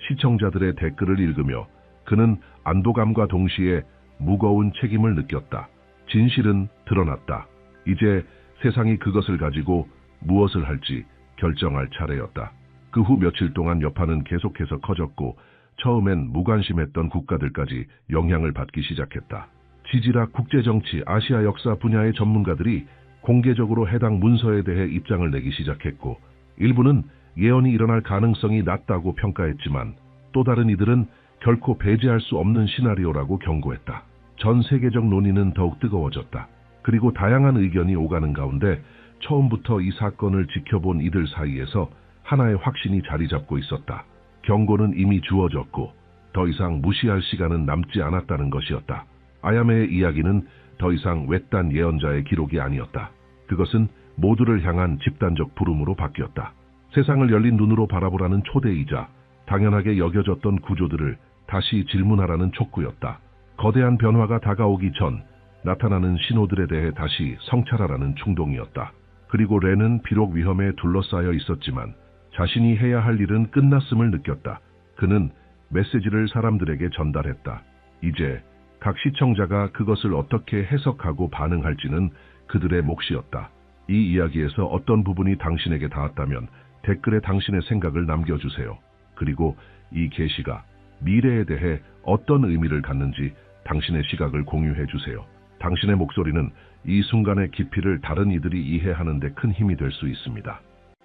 시청자들의 댓글을 읽으며 그는 안도감과 동시에 무거운 책임을 느꼈다. 진실은 드러났다. 이제 세상이 그것을 가지고 무엇을 할지 결정할 차례였다. 그 후 며칠 동안 여파는 계속해서 커졌고, 처음엔 무관심했던 국가들까지 영향을 받기 시작했다. 지질학, 국제정치, 아시아 역사 분야의 전문가들이 공개적으로 해당 문서에 대해 입장을 내기 시작했고, 일부는 예언이 일어날 가능성이 낮다고 평가했지만 또 다른 이들은 결코 배제할 수 없는 시나리오라고 경고했다. 전 세계적 논의는 더욱 뜨거워졌다. 그리고 다양한 의견이 오가는 가운데 처음부터 이 사건을 지켜본 이들 사이에서 하나의 확신이 자리 잡고 있었다. 경고는 이미 주어졌고 더 이상 무시할 시간은 남지 않았다는 것이었다. 아야메의 이야기는 더 이상 외딴 예언자의 기록이 아니었다. 그것은 모두를 향한 집단적 부름으로 바뀌었다. 세상을 열린 눈으로 바라보라는 초대이자 당연하게 여겨졌던 구조들을 다시 질문하라는 촉구였다. 거대한 변화가 다가오기 전 나타나는 신호들에 대해 다시 성찰하라는 충동이었다. 그리고 렌은 비록 위험에 둘러싸여 있었지만 자신이 해야 할 일은 끝났음을 느꼈다. 그는 메시지를 사람들에게 전달했다. 이제 각 시청자가 그것을 어떻게 해석하고 반응할지는 그들의 몫이었다. 이 이야기에서 어떤 부분이 당신에게 닿았다면 댓글에 당신의 생각을 남겨주세요. 그리고 이 계시가 미래에 대해 어떤 의미를 갖는지 당신의 시각을 공유해 주세요. 당신의 목소리는 이 순간의 깊이를 다른 이들이 이해하는 데 큰 힘이 될 수 있습니다.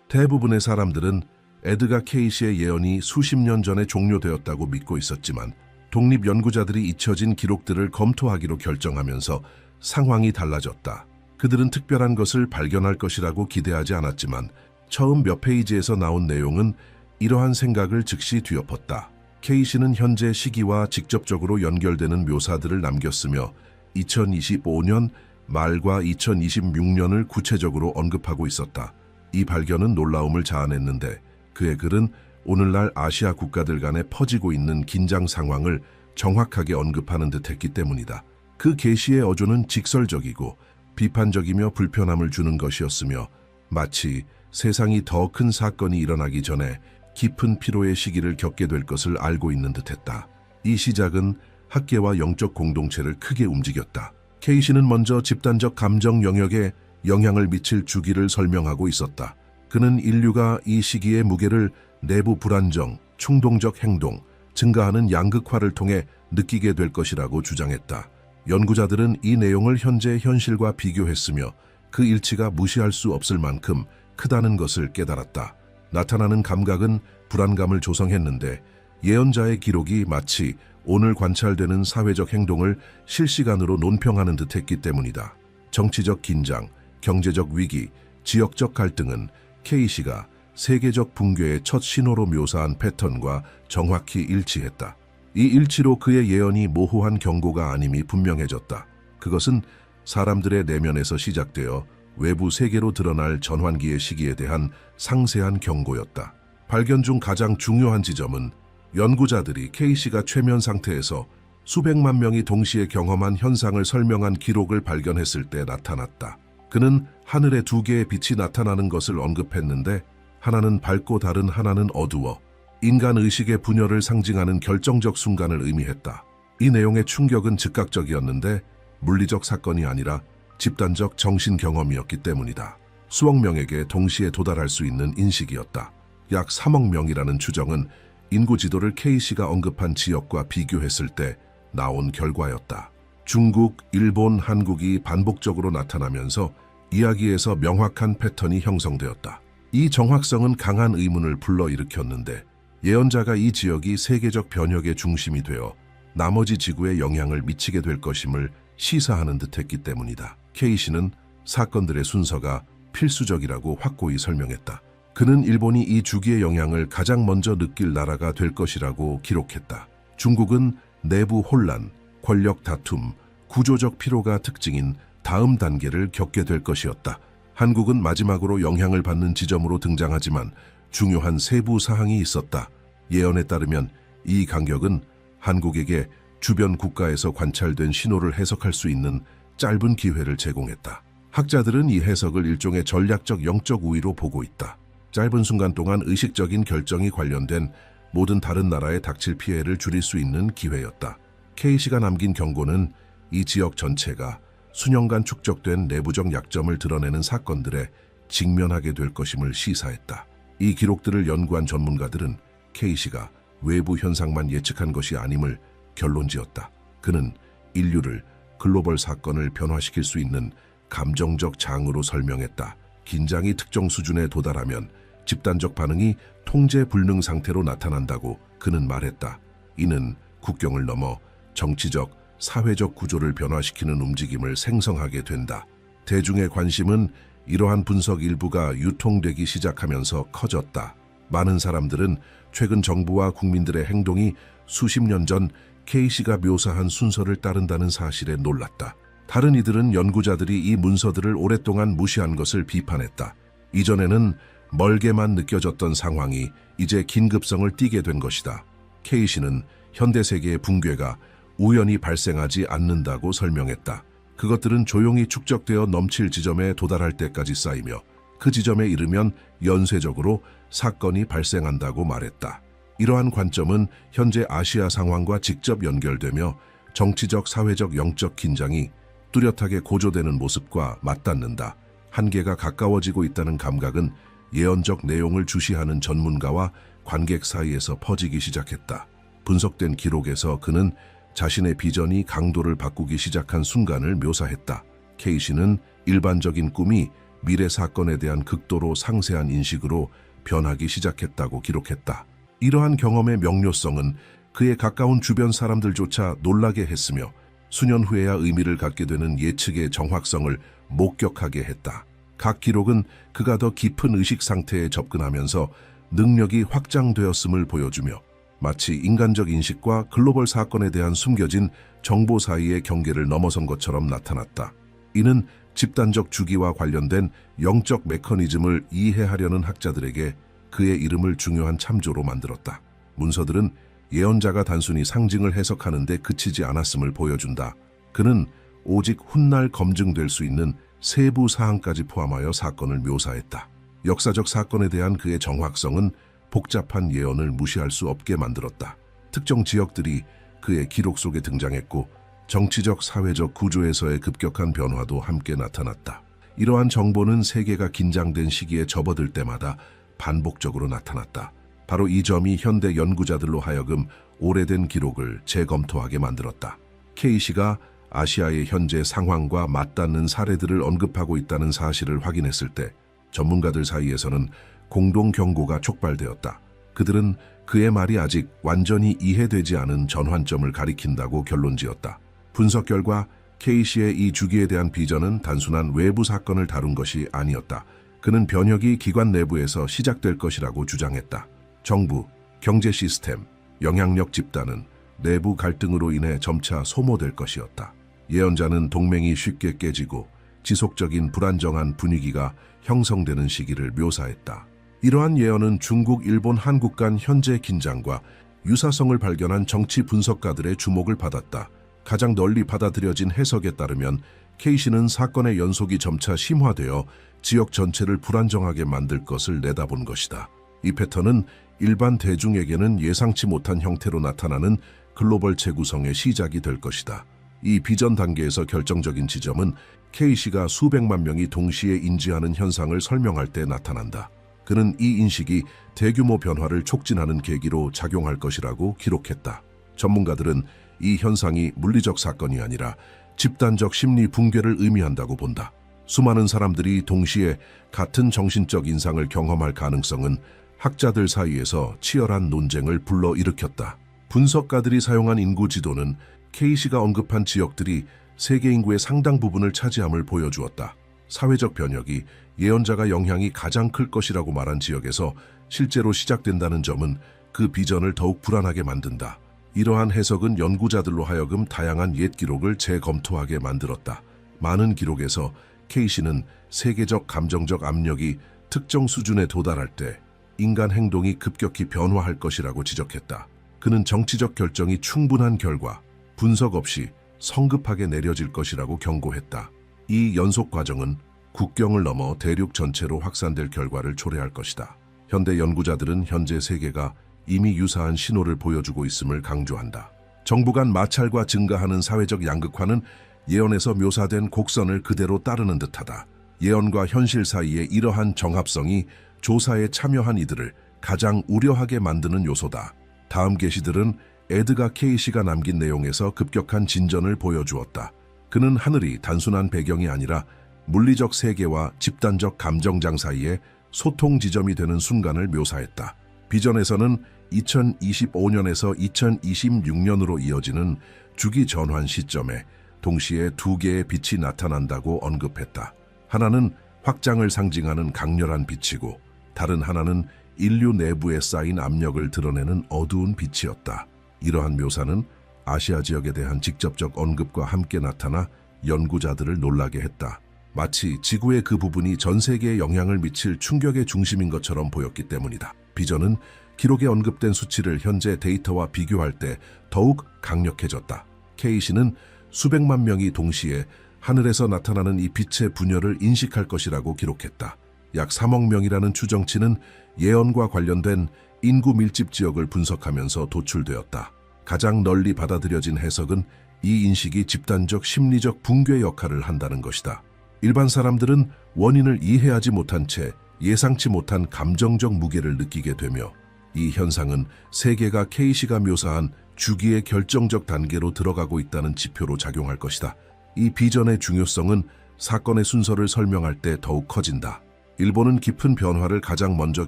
대부분의 사람들은 에드가 케이시의 예언이 수십 년 전에 종료되었다고 믿고 있었지만 독립연구자들이 잊혀진 기록들을 검토하기로 결정하면서 상황이 달라졌다. 그들은 특별한 것을 발견할 것이라고 기대하지 않았지만 처음 몇 페이지에서 나온 내용은 이러한 생각을 즉시 뒤엎었다. 케이시는 현재 시기와 직접적으로 연결되는 묘사들을 남겼으며 2025년 말과 2026년을 구체적으로 언급하고 있었다. 이 발견은 놀라움을 자아냈는데 그의 글은 오늘날 아시아 국가들 간에 퍼지고 있는 긴장 상황을 정확하게 언급하는 듯했기 때문이다. 그 계시의 어조는 직설적이고 비판적이며 불편함을 주는 것이었으며 마치 세상이 더 큰 사건이 일어나기 전에 깊은 피로의 시기를 겪게 될 것을 알고 있는 듯했다. 이 시작은 학계와 영적 공동체를 크게 움직였다. 케이시는 먼저 집단적 감정 영역에 영향을 미칠 주기를 설명하고 있었다. 그는 인류가 이 시기의 무게를 내부 불안정, 충동적 행동, 증가하는 양극화를 통해 느끼게 될 것이라고 주장했다. 연구자들은 이 내용을 현재 현실과 비교했으며 그 일치가 무시할 수 없을 만큼 크다는 것을 깨달았다. 나타나는 감각은 불안감을 조성했는데 예언자의 기록이 마치 오늘 관찰되는 사회적 행동을 실시간으로 논평하는 듯했기 때문이다. 정치적 긴장, 경제적 위기, 지역적 갈등은 K씨가 세계적 붕괴의 첫 신호로 묘사한 패턴과 정확히 일치했다. 이 일치로 그의 예언이 모호한 경고가 아님이 분명해졌다. 그것은 사람들의 내면에서 시작되어 외부 세계로 드러날 전환기의 시기에 대한 상세한 경고였다. 발견 중 가장 중요한 지점은 연구자들이 K씨가 최면 상태에서 수백만 명이 동시에 경험한 현상을 설명한 기록을 발견했을 때 나타났다. 그는 하늘에 두 개의 빛이 나타나는 것을 언급했는데 하나는 밝고 다른 하나는 어두워 인간 의식의 분열을 상징하는 결정적 순간을 의미했다. 이 내용의 충격은 즉각적이었는데 물리적 사건이 아니라 집단적 정신 경험이었기 때문이다. 수억 명에게 동시에 도달할 수 있는 인식이었다. 약 3억 명이라는 추정은 인구 지도를 K씨가 언급한 지역과 비교했을 때 나온 결과였다. 중국, 일본, 한국이 반복적으로 나타나면서 이야기에서 명확한 패턴이 형성되었다. 이 정확성은 강한 의문을 불러일으켰는데 예언자가 이 지역이 세계적 변혁의 중심이 되어 나머지 지구에 영향을 미치게 될 것임을 시사하는 듯했기 때문이다. K씨는 사건들의 순서가 필수적이라고 확고히 설명했다. 그는 일본이 이 주기의 영향을 가장 먼저 느낄 나라가 될 것이라고 기록했다. 중국은 내부 혼란, 권력 다툼, 구조적 피로가 특징인 다음 단계를 겪게 될 것이었다. 한국은 마지막으로 영향을 받는 지점으로 등장하지만 중요한 세부 사항이 있었다. 예언에 따르면 이 간격은 한국에게 주변 국가에서 관찰된 신호를 해석할 수 있는 짧은 기회를 제공했다. 학자들은 이 해석을 일종의 전략적 영적 우위로 보고 있다. 짧은 순간 동안 의식적인 결정이 관련된 모든 다른 나라에 닥칠 피해를 줄일 수 있는 기회였다. K씨가 남긴 경고는 이 지역 전체가 수년간 축적된 내부적 약점을 드러내는 사건들에 직면하게 될 것임을 시사했다. 이 기록들을 연구한 전문가들은 K씨가 외부 현상만 예측한 것이 아님을 결론지었다. 그는 인류를 글로벌 사건을 변화시킬 수 있는 감정적 장으로 설명했다. 긴장이 특정 수준에 도달하면 집단적 반응이 통제 불능 상태로 나타난다고 그는 말했다. 이는 국경을 넘어 정치적, 사회적 구조를 변화시키는 움직임을 생성하게 된다. 대중의 관심은 이러한 분석 일부가 유통되기 시작하면서 커졌다. 많은 사람들은 최근 정부와 국민들의 행동이 수십 년 전 K씨가 묘사한 순서를 따른다는 사실에 놀랐다. 다른 이들은 연구자들이 이 문서들을 오랫동안 무시한 것을 비판했다. 이전에는 멀게만 느껴졌던 상황이 이제 긴급성을 띠게 된 것이다. K씨는 현대 세계의 붕괴가 우연히 발생하지 않는다고 설명했다. 그것들은 조용히 축적되어 넘칠 지점에 도달할 때까지 쌓이며 그 지점에 이르면 연쇄적으로 사건이 발생한다고 말했다. 이러한 관점은 현재 아시아 상황과 직접 연결되며 정치적, 사회적, 영적 긴장이 뚜렷하게 고조되는 모습과 맞닿는다. 한계가 가까워지고 있다는 감각은 예언적 내용을 주시하는 전문가와 관객 사이에서 퍼지기 시작했다. 분석된 기록에서 그는 자신의 비전이 강도를 바꾸기 시작한 순간을 묘사했다. K씨는 일반적인 꿈이 미래 사건에 대한 극도로 상세한 인식으로 변하기 시작했다고 기록했다. 이러한 경험의 명료성은 그의 가까운 주변 사람들조차 놀라게 했으며 수년 후에야 의미를 갖게 되는 예측의 정확성을 목격하게 했다. 각 기록은 그가 더 깊은 의식 상태에 접근하면서 능력이 확장되었음을 보여주며 마치 인간적 인식과 글로벌 사건에 대한 숨겨진 정보 사이의 경계를 넘어선 것처럼 나타났다. 이는 집단적 주기와 관련된 영적 메커니즘을 이해하려는 학자들에게 그의 이름을 중요한 참조로 만들었다. 문서들은 예언자가 단순히 상징을 해석하는 데 그치지 않았음을 보여준다. 그는 오직 훗날 검증될 수 있는 세부 사항까지 포함하여 사건을 묘사했다. 역사적 사건에 대한 그의 정확성은 복잡한 예언을 무시할 수 없게 만들었다. 특정 지역들이 그의 기록 속에 등장했고 정치적, 사회적 구조에서의 급격한 변화도 함께 나타났다. 이러한 정보는 세계가 긴장된 시기에 접어들 때마다 반복적으로 나타났다. 바로 이 점이 현대 연구자들로 하여금 오래된 기록을 재검토하게 만들었다. K씨가 아시아의 현재 상황과 맞닿는 사례들을 언급하고 있다는 사실을 확인했을 때 전문가들 사이에서는 공동 경고가 촉발되었다. 그들은 그의 말이 아직 완전히 이해되지 않은 전환점을 가리킨다고 결론지었다. 분석 결과 K씨의 이 주기에 대한 비전은 단순한 외부 사건을 다룬 것이 아니었다. 그는 변혁이 기관 내부에서 시작될 것이라고 주장했다. 정부, 경제 시스템, 영향력 집단은 내부 갈등으로 인해 점차 소모될 것이었다. 예언자는 동맹이 쉽게 깨지고 지속적인 불안정한 분위기가 형성되는 시기를 묘사했다. 이러한 예언은 중국, 일본, 한국 간 현재 긴장과 유사성을 발견한 정치 분석가들의 주목을 받았다. 가장 널리 받아들여진 해석에 따르면 K씨는 사건의 연속이 점차 심화되어 지역 전체를 불안정하게 만들 것을 내다본 것이다. 이 패턴은 일반 대중에게는 예상치 못한 형태로 나타나는 글로벌 재구성의 시작이 될 것이다. 이 비전 단계에서 결정적인 지점은 K씨가 수백만 명이 동시에 인지하는 현상을 설명할 때 나타난다. 그는 이 인식이 대규모 변화를 촉진하는 계기로 작용할 것이라고 기록했다. 전문가들은 이 현상이 물리적 사건이 아니라 집단적 심리 붕괴를 의미한다고 본다. 수많은 사람들이 동시에 같은 정신적 인상을 경험할 가능성은 학자들 사이에서 치열한 논쟁을 불러일으켰다. 분석가들이 사용한 인구 지도는 K씨가 언급한 지역들이 세계 인구의 상당 부분을 차지함을 보여주었다. 사회적 변혁이 예언자가 영향이 가장 클 것이라고 말한 지역에서 실제로 시작된다는 점은 그 비전을 더욱 불안하게 만든다. 이러한 해석은 연구자들로 하여금 다양한 옛 기록을 재검토하게 만들었다. 많은 기록에서 K씨는 세계적 감정적 압력이 특정 수준에 도달할 때 인간 행동이 급격히 변화할 것이라고 지적했다. 그는 정치적 결정이 충분한 결과, 분석 없이 성급하게 내려질 것이라고 경고했다. 이 연속 과정은 국경을 넘어 대륙 전체로 확산될 결과를 초래할 것이다. 현대 연구자들은 현재 세계가 이미 유사한 신호를 보여주고 있음을 강조한다. 정부 간 마찰과 증가하는 사회적 양극화는 예언에서 묘사된 곡선을 그대로 따르는 듯하다. 예언과 현실 사이의 이러한 정합성이 조사에 참여한 이들을 가장 우려하게 만드는 요소다. 다음 게시들은 에드가 K씨가 남긴 내용에서 급격한 진전을 보여주었다. 그는 하늘이 단순한 배경이 아니라 물리적 세계와 집단적 감정장 사이에 소통 지점이 되는 순간을 묘사했다. 비전에서는 2025년에서 2026년으로 이어지는 주기 전환 시점에 동시에 두 개의 빛이 나타난다고 언급했다. 하나는 확장을 상징하는 강렬한 빛이고 다른 하나는 인류 내부에 쌓인 압력을 드러내는 어두운 빛이었다. 이러한 묘사는 아시아 지역에 대한 직접적 언급과 함께 나타나 연구자들을 놀라게 했다. 마치 지구의 그 부분이 전 세계에 영향을 미칠 충격의 중심인 것처럼 보였기 때문이다. 비전은 기록에 언급된 수치를 현재 데이터와 비교할 때 더욱 강력해졌다. K씨는 수백만 명이 동시에 하늘에서 나타나는 이 빛의 분열을 인식할 것이라고 기록했다. 약 3억 명이라는 추정치는 예언과 관련된 인구 밀집 지역을 분석하면서 도출되었다. 가장 널리 받아들여진 해석은 이 인식이 집단적 심리적 붕괴 역할을 한다는 것이다. 일반 사람들은 원인을 이해하지 못한 채 예상치 못한 감정적 무게를 느끼게 되며 이 현상은 세계가 K씨가 묘사한 주기의 결정적 단계로 들어가고 있다는 지표로 작용할 것이다. 이 비전의 중요성은 사건의 순서를 설명할 때 더욱 커진다. 일본은 깊은 변화를 가장 먼저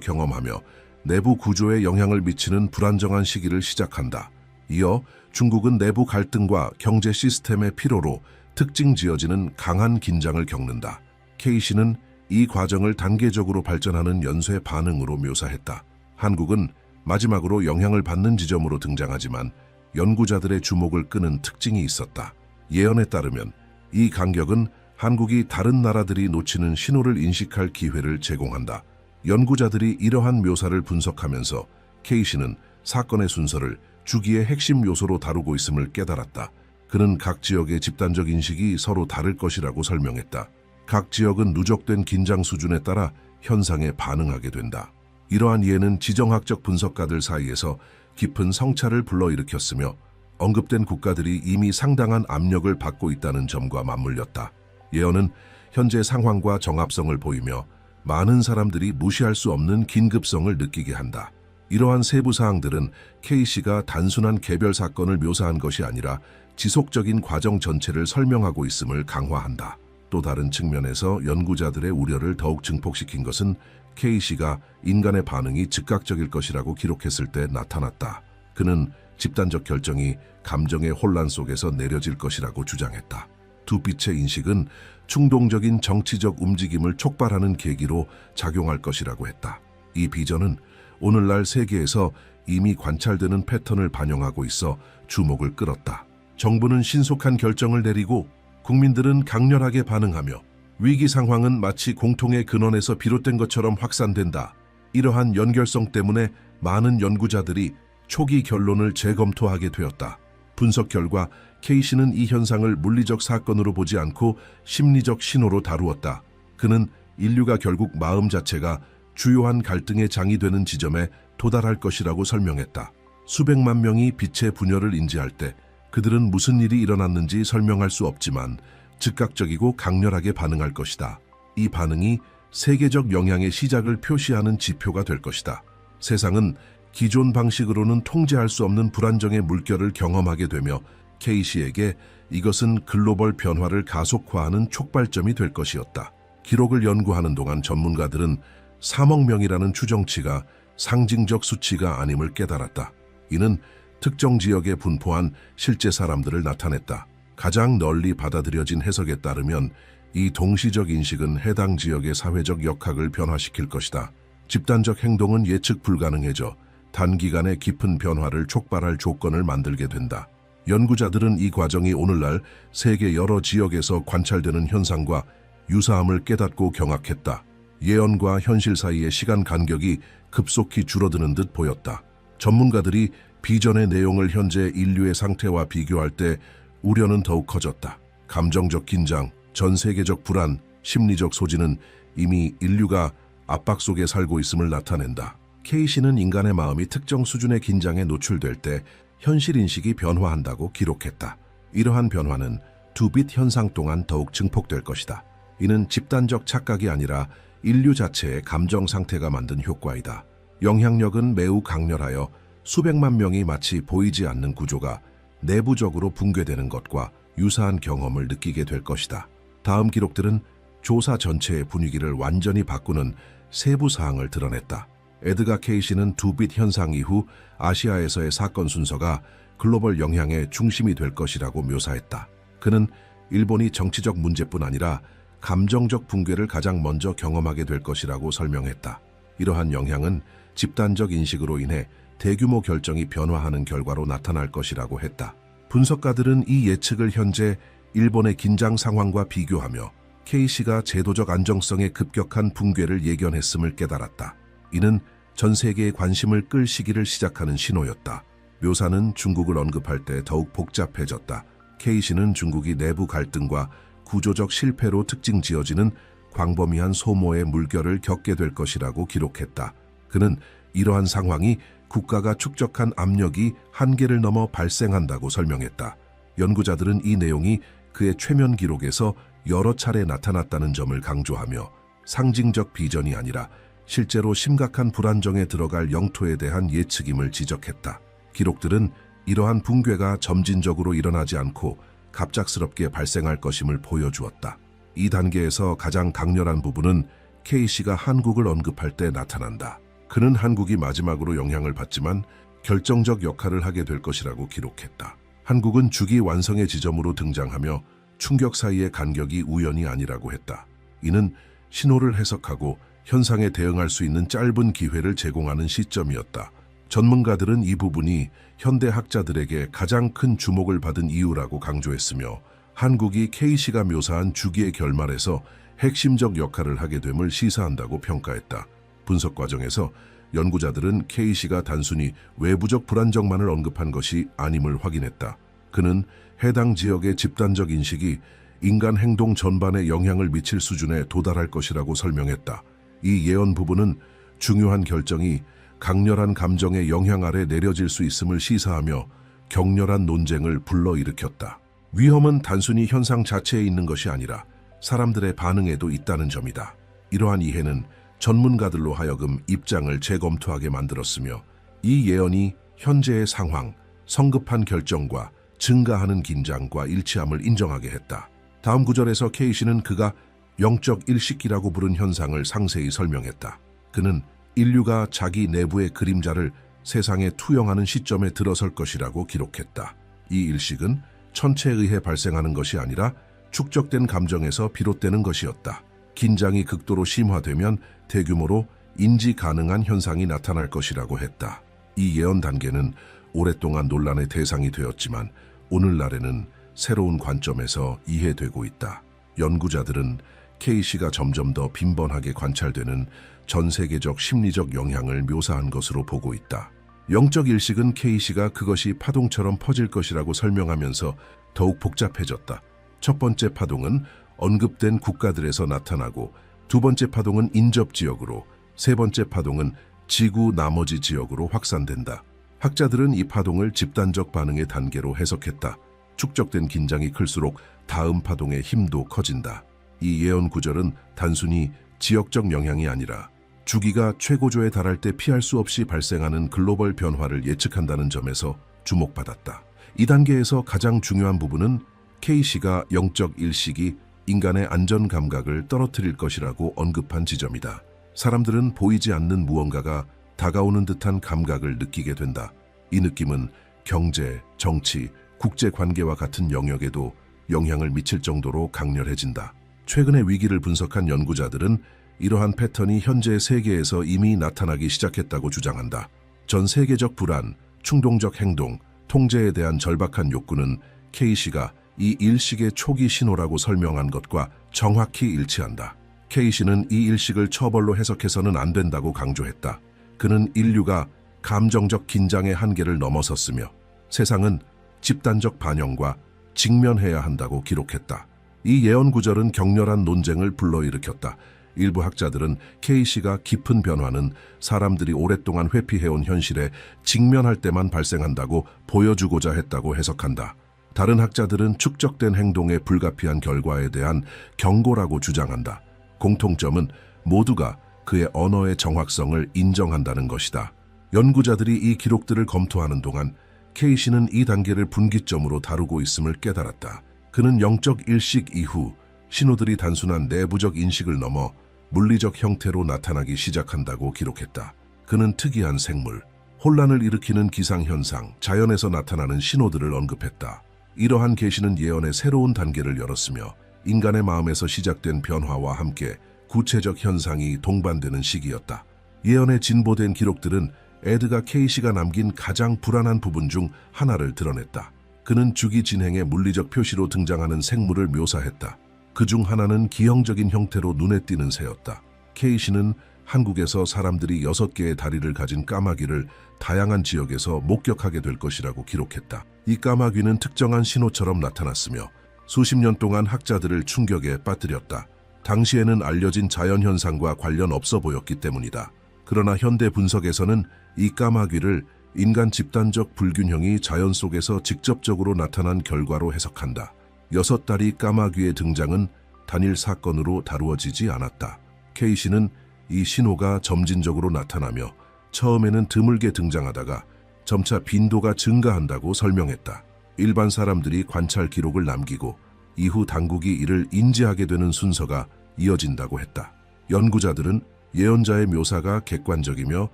경험하며 내부 구조에 영향을 미치는 불안정한 시기를 시작한다. 이어 중국은 내부 갈등과 경제 시스템의 피로로 특징 지어지는 강한 긴장을 겪는다. K씨는 이 과정을 단계적으로 발전하는 연쇄 반응으로 묘사했다. 한국은 마지막으로 영향을 받는 지점으로 등장하지만 연구자들의 주목을 끄는 특징이 있었다. 예언에 따르면 이 간격은 한국이 다른 나라들이 놓치는 신호를 인식할 기회를 제공한다. 연구자들이 이러한 묘사를 분석하면서 K씨는 사건의 순서를 주기의 핵심 요소로 다루고 있음을 깨달았다. 그는 각 지역의 집단적 인식이 서로 다를 것이라고 설명했다. 각 지역은 누적된 긴장 수준에 따라 현상에 반응하게 된다. 이러한 이해는 지정학적 분석가들 사이에서 깊은 성찰을 불러일으켰으며 언급된 국가들이 이미 상당한 압력을 받고 있다는 점과 맞물렸다. 예언은 현재 상황과 정합성을 보이며 많은 사람들이 무시할 수 없는 긴급성을 느끼게 한다. 이러한 세부 사항들은 K씨가 단순한 개별 사건을 묘사한 것이 아니라 지속적인 과정 전체를 설명하고 있음을 강화한다. 또 다른 측면에서 연구자들의 우려를 더욱 증폭시킨 것은 K씨가 인간의 반응이 즉각적일 것이라고 기록했을 때 나타났다. 그는 집단적 결정이 감정의 혼란 속에서 내려질 것이라고 주장했다. 두빛의 인식은 충동적인 정치적 움직임을 촉발하는 계기로 작용할 것이라고 했다. 이 비전은 오늘날 세계에서 이미 관찰되는 패턴을 반영하고 있어 주목을 끌었다. 정부는 신속한 결정을 내리고 국민들은 강렬하게 반응하며 위기 상황은 마치 공통의 근원에서 비롯된 것처럼 확산된다. 이러한 연결성 때문에 많은 연구자들이 초기 결론을 재검토하게 되었다. 분석 결과 K씨는 이 현상을 물리적 사건으로 보지 않고 심리적 신호로 다루었다. 그는 인류가 결국 마음 자체가 주요한 갈등의 장이 되는 지점에 도달할 것이라고 설명했다. 수백만 명이 빛의 분열을 인지할 때 그들은 무슨 일이 일어났는지 설명할 수 없지만 즉각적이고 강렬하게 반응할 것이다. 이 반응이 세계적 영향의 시작을 표시하는 지표가 될 것이다. 세상은 기존 방식으로는 통제할 수 없는 불안정의 물결을 경험하게 되며 K씨에게 이것은 글로벌 변화를 가속화하는 촉발점이 될 것이었다. 기록을 연구하는 동안 전문가들은 3억 명이라는 추정치가 상징적 수치가 아님을 깨달았다. 이는 특정 지역에 분포한 실제 사람들을 나타냈다. 가장 널리 받아들여진 해석에 따르면 이 동시적 인식은 해당 지역의 사회적 역학을 변화시킬 것이다. 집단적 행동은 예측 불가능해져 단기간에 깊은 변화를 촉발할 조건을 만들게 된다. 연구자들은 이 과정이 오늘날 세계 여러 지역에서 관찰되는 현상과 유사함을 깨닫고 경악했다. 예언과 현실 사이의 시간 간격이 급속히 줄어드는 듯 보였다. 전문가들이 비전의 내용을 현재 인류의 상태와 비교할 때 우려는 더욱 커졌다. 감정적 긴장, 전 세계적 불안, 심리적 소진은 이미 인류가 압박 속에 살고 있음을 나타낸다. K씨는 인간의 마음이 특정 수준의 긴장에 노출될 때 현실 인식이 변화한다고 기록했다. 이러한 변화는 두빛 현상 동안 더욱 증폭될 것이다. 이는 집단적 착각이 아니라 인류 자체의 감정 상태가 만든 효과이다. 영향력은 매우 강렬하여 수백만 명이 마치 보이지 않는 구조가 내부적으로 붕괴되는 것과 유사한 경험을 느끼게 될 것이다. 다음 기록들은 조사 전체의 분위기를 완전히 바꾸는 세부 사항을 드러냈다. 에드가 K씨는 두빛 현상 이후 아시아에서의 사건 순서가 글로벌 영향의 중심이 될 것이라고 묘사했다. 그는 일본이 정치적 문제뿐 아니라 감정적 붕괴를 가장 먼저 경험하게 될 것이라고 설명했다. 이러한 영향은 집단적 인식으로 인해 대규모 결정이 변화하는 결과로 나타날 것이라고 했다. 분석가들은 이 예측을 현재 일본의 긴장 상황과 비교하며 K씨가 제도적 안정성의 급격한 붕괴를 예견했음을 깨달았다. 이는 전 세계의 관심을 끌 시기를 시작하는 신호였다. 묘사는 중국을 언급할 때 더욱 복잡해졌다. K씨는 중국이 내부 갈등과 구조적 실패로 특징 지어지는 광범위한 소모의 물결을 겪게 될 것이라고 기록했다. 그는 이러한 상황이 국가가 축적한 압력이 한계를 넘어 발생한다고 설명했다. 연구자들은 이 내용이 그의 최면 기록에서 여러 차례 나타났다는 점을 강조하며 상징적 비전이 아니라 실제로 심각한 불안정에 들어갈 영토에 대한 예측임을 지적했다. 기록들은 이러한 붕괴가 점진적으로 일어나지 않고 갑작스럽게 발생할 것임을 보여주었다. 이 단계에서 가장 강렬한 부분은 K씨가 한국을 언급할 때 나타난다. 그는 한국이 마지막으로 영향을 받지만 결정적 역할을 하게 될 것이라고 기록했다. 한국은 주기 완성의 지점으로 등장하며 충격 사이의 간격이 우연이 아니라고 했다. 이는 신호를 해석하고 현상에 대응할 수 있는 짧은 기회를 제공하는 시점이었다. 전문가들은 이 부분이 현대 학자들에게 가장 큰 주목을 받은 이유라고 강조했으며 한국이 K씨가 묘사한 주기의 결말에서 핵심적 역할을 하게 됨을 시사한다고 평가했다. 분석 과정에서 연구자들은 K씨가 단순히 외부적 불안정만을 언급한 것이 아님을 확인했다. 그는 해당 지역의 집단적 인식이 인간 행동 전반에 영향을 미칠 수준에 도달할 것이라고 설명했다. 이 예언 부분은 중요한 결정이 강렬한 감정의 영향 아래 내려질 수 있음을 시사하며 격렬한 논쟁을 불러일으켰다. 위험은 단순히 현상 자체에 있는 것이 아니라 사람들의 반응에도 있다는 점이다. 이러한 이해는 전문가들로 하여금 입장을 재검토하게 만들었으며 이 예언이 현재의 상황, 성급한 결정과 증가하는 긴장과 일치함을 인정하게 했다. 다음 구절에서 케이시는 그가 영적 일식기라고 부른 현상을 상세히 설명했다. 그는 인류가 자기 내부의 그림자를 세상에 투영하는 시점에 들어설 것이라고 기록했다. 이 일식은 천체에 의해 발생하는 것이 아니라 축적된 감정에서 비롯되는 것이었다. 긴장이 극도로 심화되면 대규모로 인지 가능한 현상이 나타날 것이라고 했다. 이 예언 단계는 오랫동안 논란의 대상이 되었지만 오늘날에는 새로운 관점에서 이해되고 있다. 연구자들은 케이시가 점점 더 빈번하게 관찰되는 전 세계적 심리적 영향을 묘사한 것으로 보고 있다. 영적 일식은 케이시가 그것이 파동처럼 퍼질 것이라고 설명하면서 더욱 복잡해졌다. 첫 번째 파동은 언급된 국가들에서 나타나고 두 번째 파동은 인접 지역으로, 세 번째 파동은 지구 나머지 지역으로 확산된다. 학자들은 이 파동을 집단적 반응의 단계로 해석했다. 축적된 긴장이 클수록 다음 파동의 힘도 커진다. 이 예언 구절은 단순히 지역적 영향이 아니라 주기가 최고조에 달할 때 피할 수 없이 발생하는 글로벌 변화를 예측한다는 점에서 주목받았다. 이 단계에서 가장 중요한 부분은 케이시가 영적 일식이 인간의 안전 감각을 떨어뜨릴 것이라고 언급한 지점이다. 사람들은 보이지 않는 무언가가 다가오는 듯한 감각을 느끼게 된다. 이 느낌은 경제, 정치, 국제 관계와 같은 영역에도 영향을 미칠 정도로 강렬해진다. 최근의 위기를 분석한 연구자들은 이러한 패턴이 현재 세계에서 이미 나타나기 시작했다고 주장한다. 전 세계적 불안, 충동적 행동, 통제에 대한 절박한 욕구는 케이시가 이 일식의 초기 신호라고 설명한 것과 정확히 일치한다. 케이시는 이 일식을 처벌로 해석해서는 안 된다고 강조했다. 그는 인류가 감정적 긴장의 한계를 넘어섰으며 세상은 집단적 반영과 직면해야 한다고 기록했다. 이 예언 구절은 격렬한 논쟁을 불러일으켰다. 일부 학자들은 케이시가 깊은 변화는 사람들이 오랫동안 회피해온 현실에 직면할 때만 발생한다고 보여주고자 했다고 해석한다. 다른 학자들은 축적된 행동의 불가피한 결과에 대한 경고라고 주장한다. 공통점은 모두가 그의 언어의 정확성을 인정한다는 것이다. 연구자들이 이 기록들을 검토하는 동안 케이시는 이 단계를 분기점으로 다루고 있음을 깨달았다. 그는 영적 일식 이후 신호들이 단순한 내부적 인식을 넘어 물리적 형태로 나타나기 시작한다고 기록했다. 그는 특이한 생물, 혼란을 일으키는 기상현상, 자연에서 나타나는 신호들을 언급했다. 이러한 계시는 예언의 새로운 단계를 열었으며 인간의 마음에서 시작된 변화와 함께 구체적 현상이 동반되는 시기였다. 예언의 진보된 기록들은 에드가 케이시가 남긴 가장 불안한 부분 중 하나를 드러냈다. 그는 주기 진행의 물리적 표시로 등장하는 생물을 묘사했다. 그 중 하나는 기형적인 형태로 눈에 띄는 새였다. 케이시는 한국에서 사람들이 6개의 다리를 가진 까마귀를 다양한 지역에서 목격하게 될 것이라고 기록했다. 이 까마귀는 특정한 신호처럼 나타났으며 수십 년 동안 학자들을 충격에 빠뜨렸다. 당시에는 알려진 자연현상과 관련 없어 보였기 때문이다. 그러나 현대 분석에서는 이 까마귀를 인간 집단적 불균형이 자연 속에서 직접적으로 나타난 결과로 해석한다. 6다리 까마귀의 등장은 단일 사건으로 다루어지지 않았다. 케이시는 이 신호가 점진적으로 나타나며 처음에는 드물게 등장하다가 점차 빈도가 증가한다고 설명했다. 일반 사람들이 관찰 기록을 남기고 이후 당국이 이를 인지하게 되는 순서가 이어진다고 했다. 연구자들은 예언자의 묘사가 객관적이며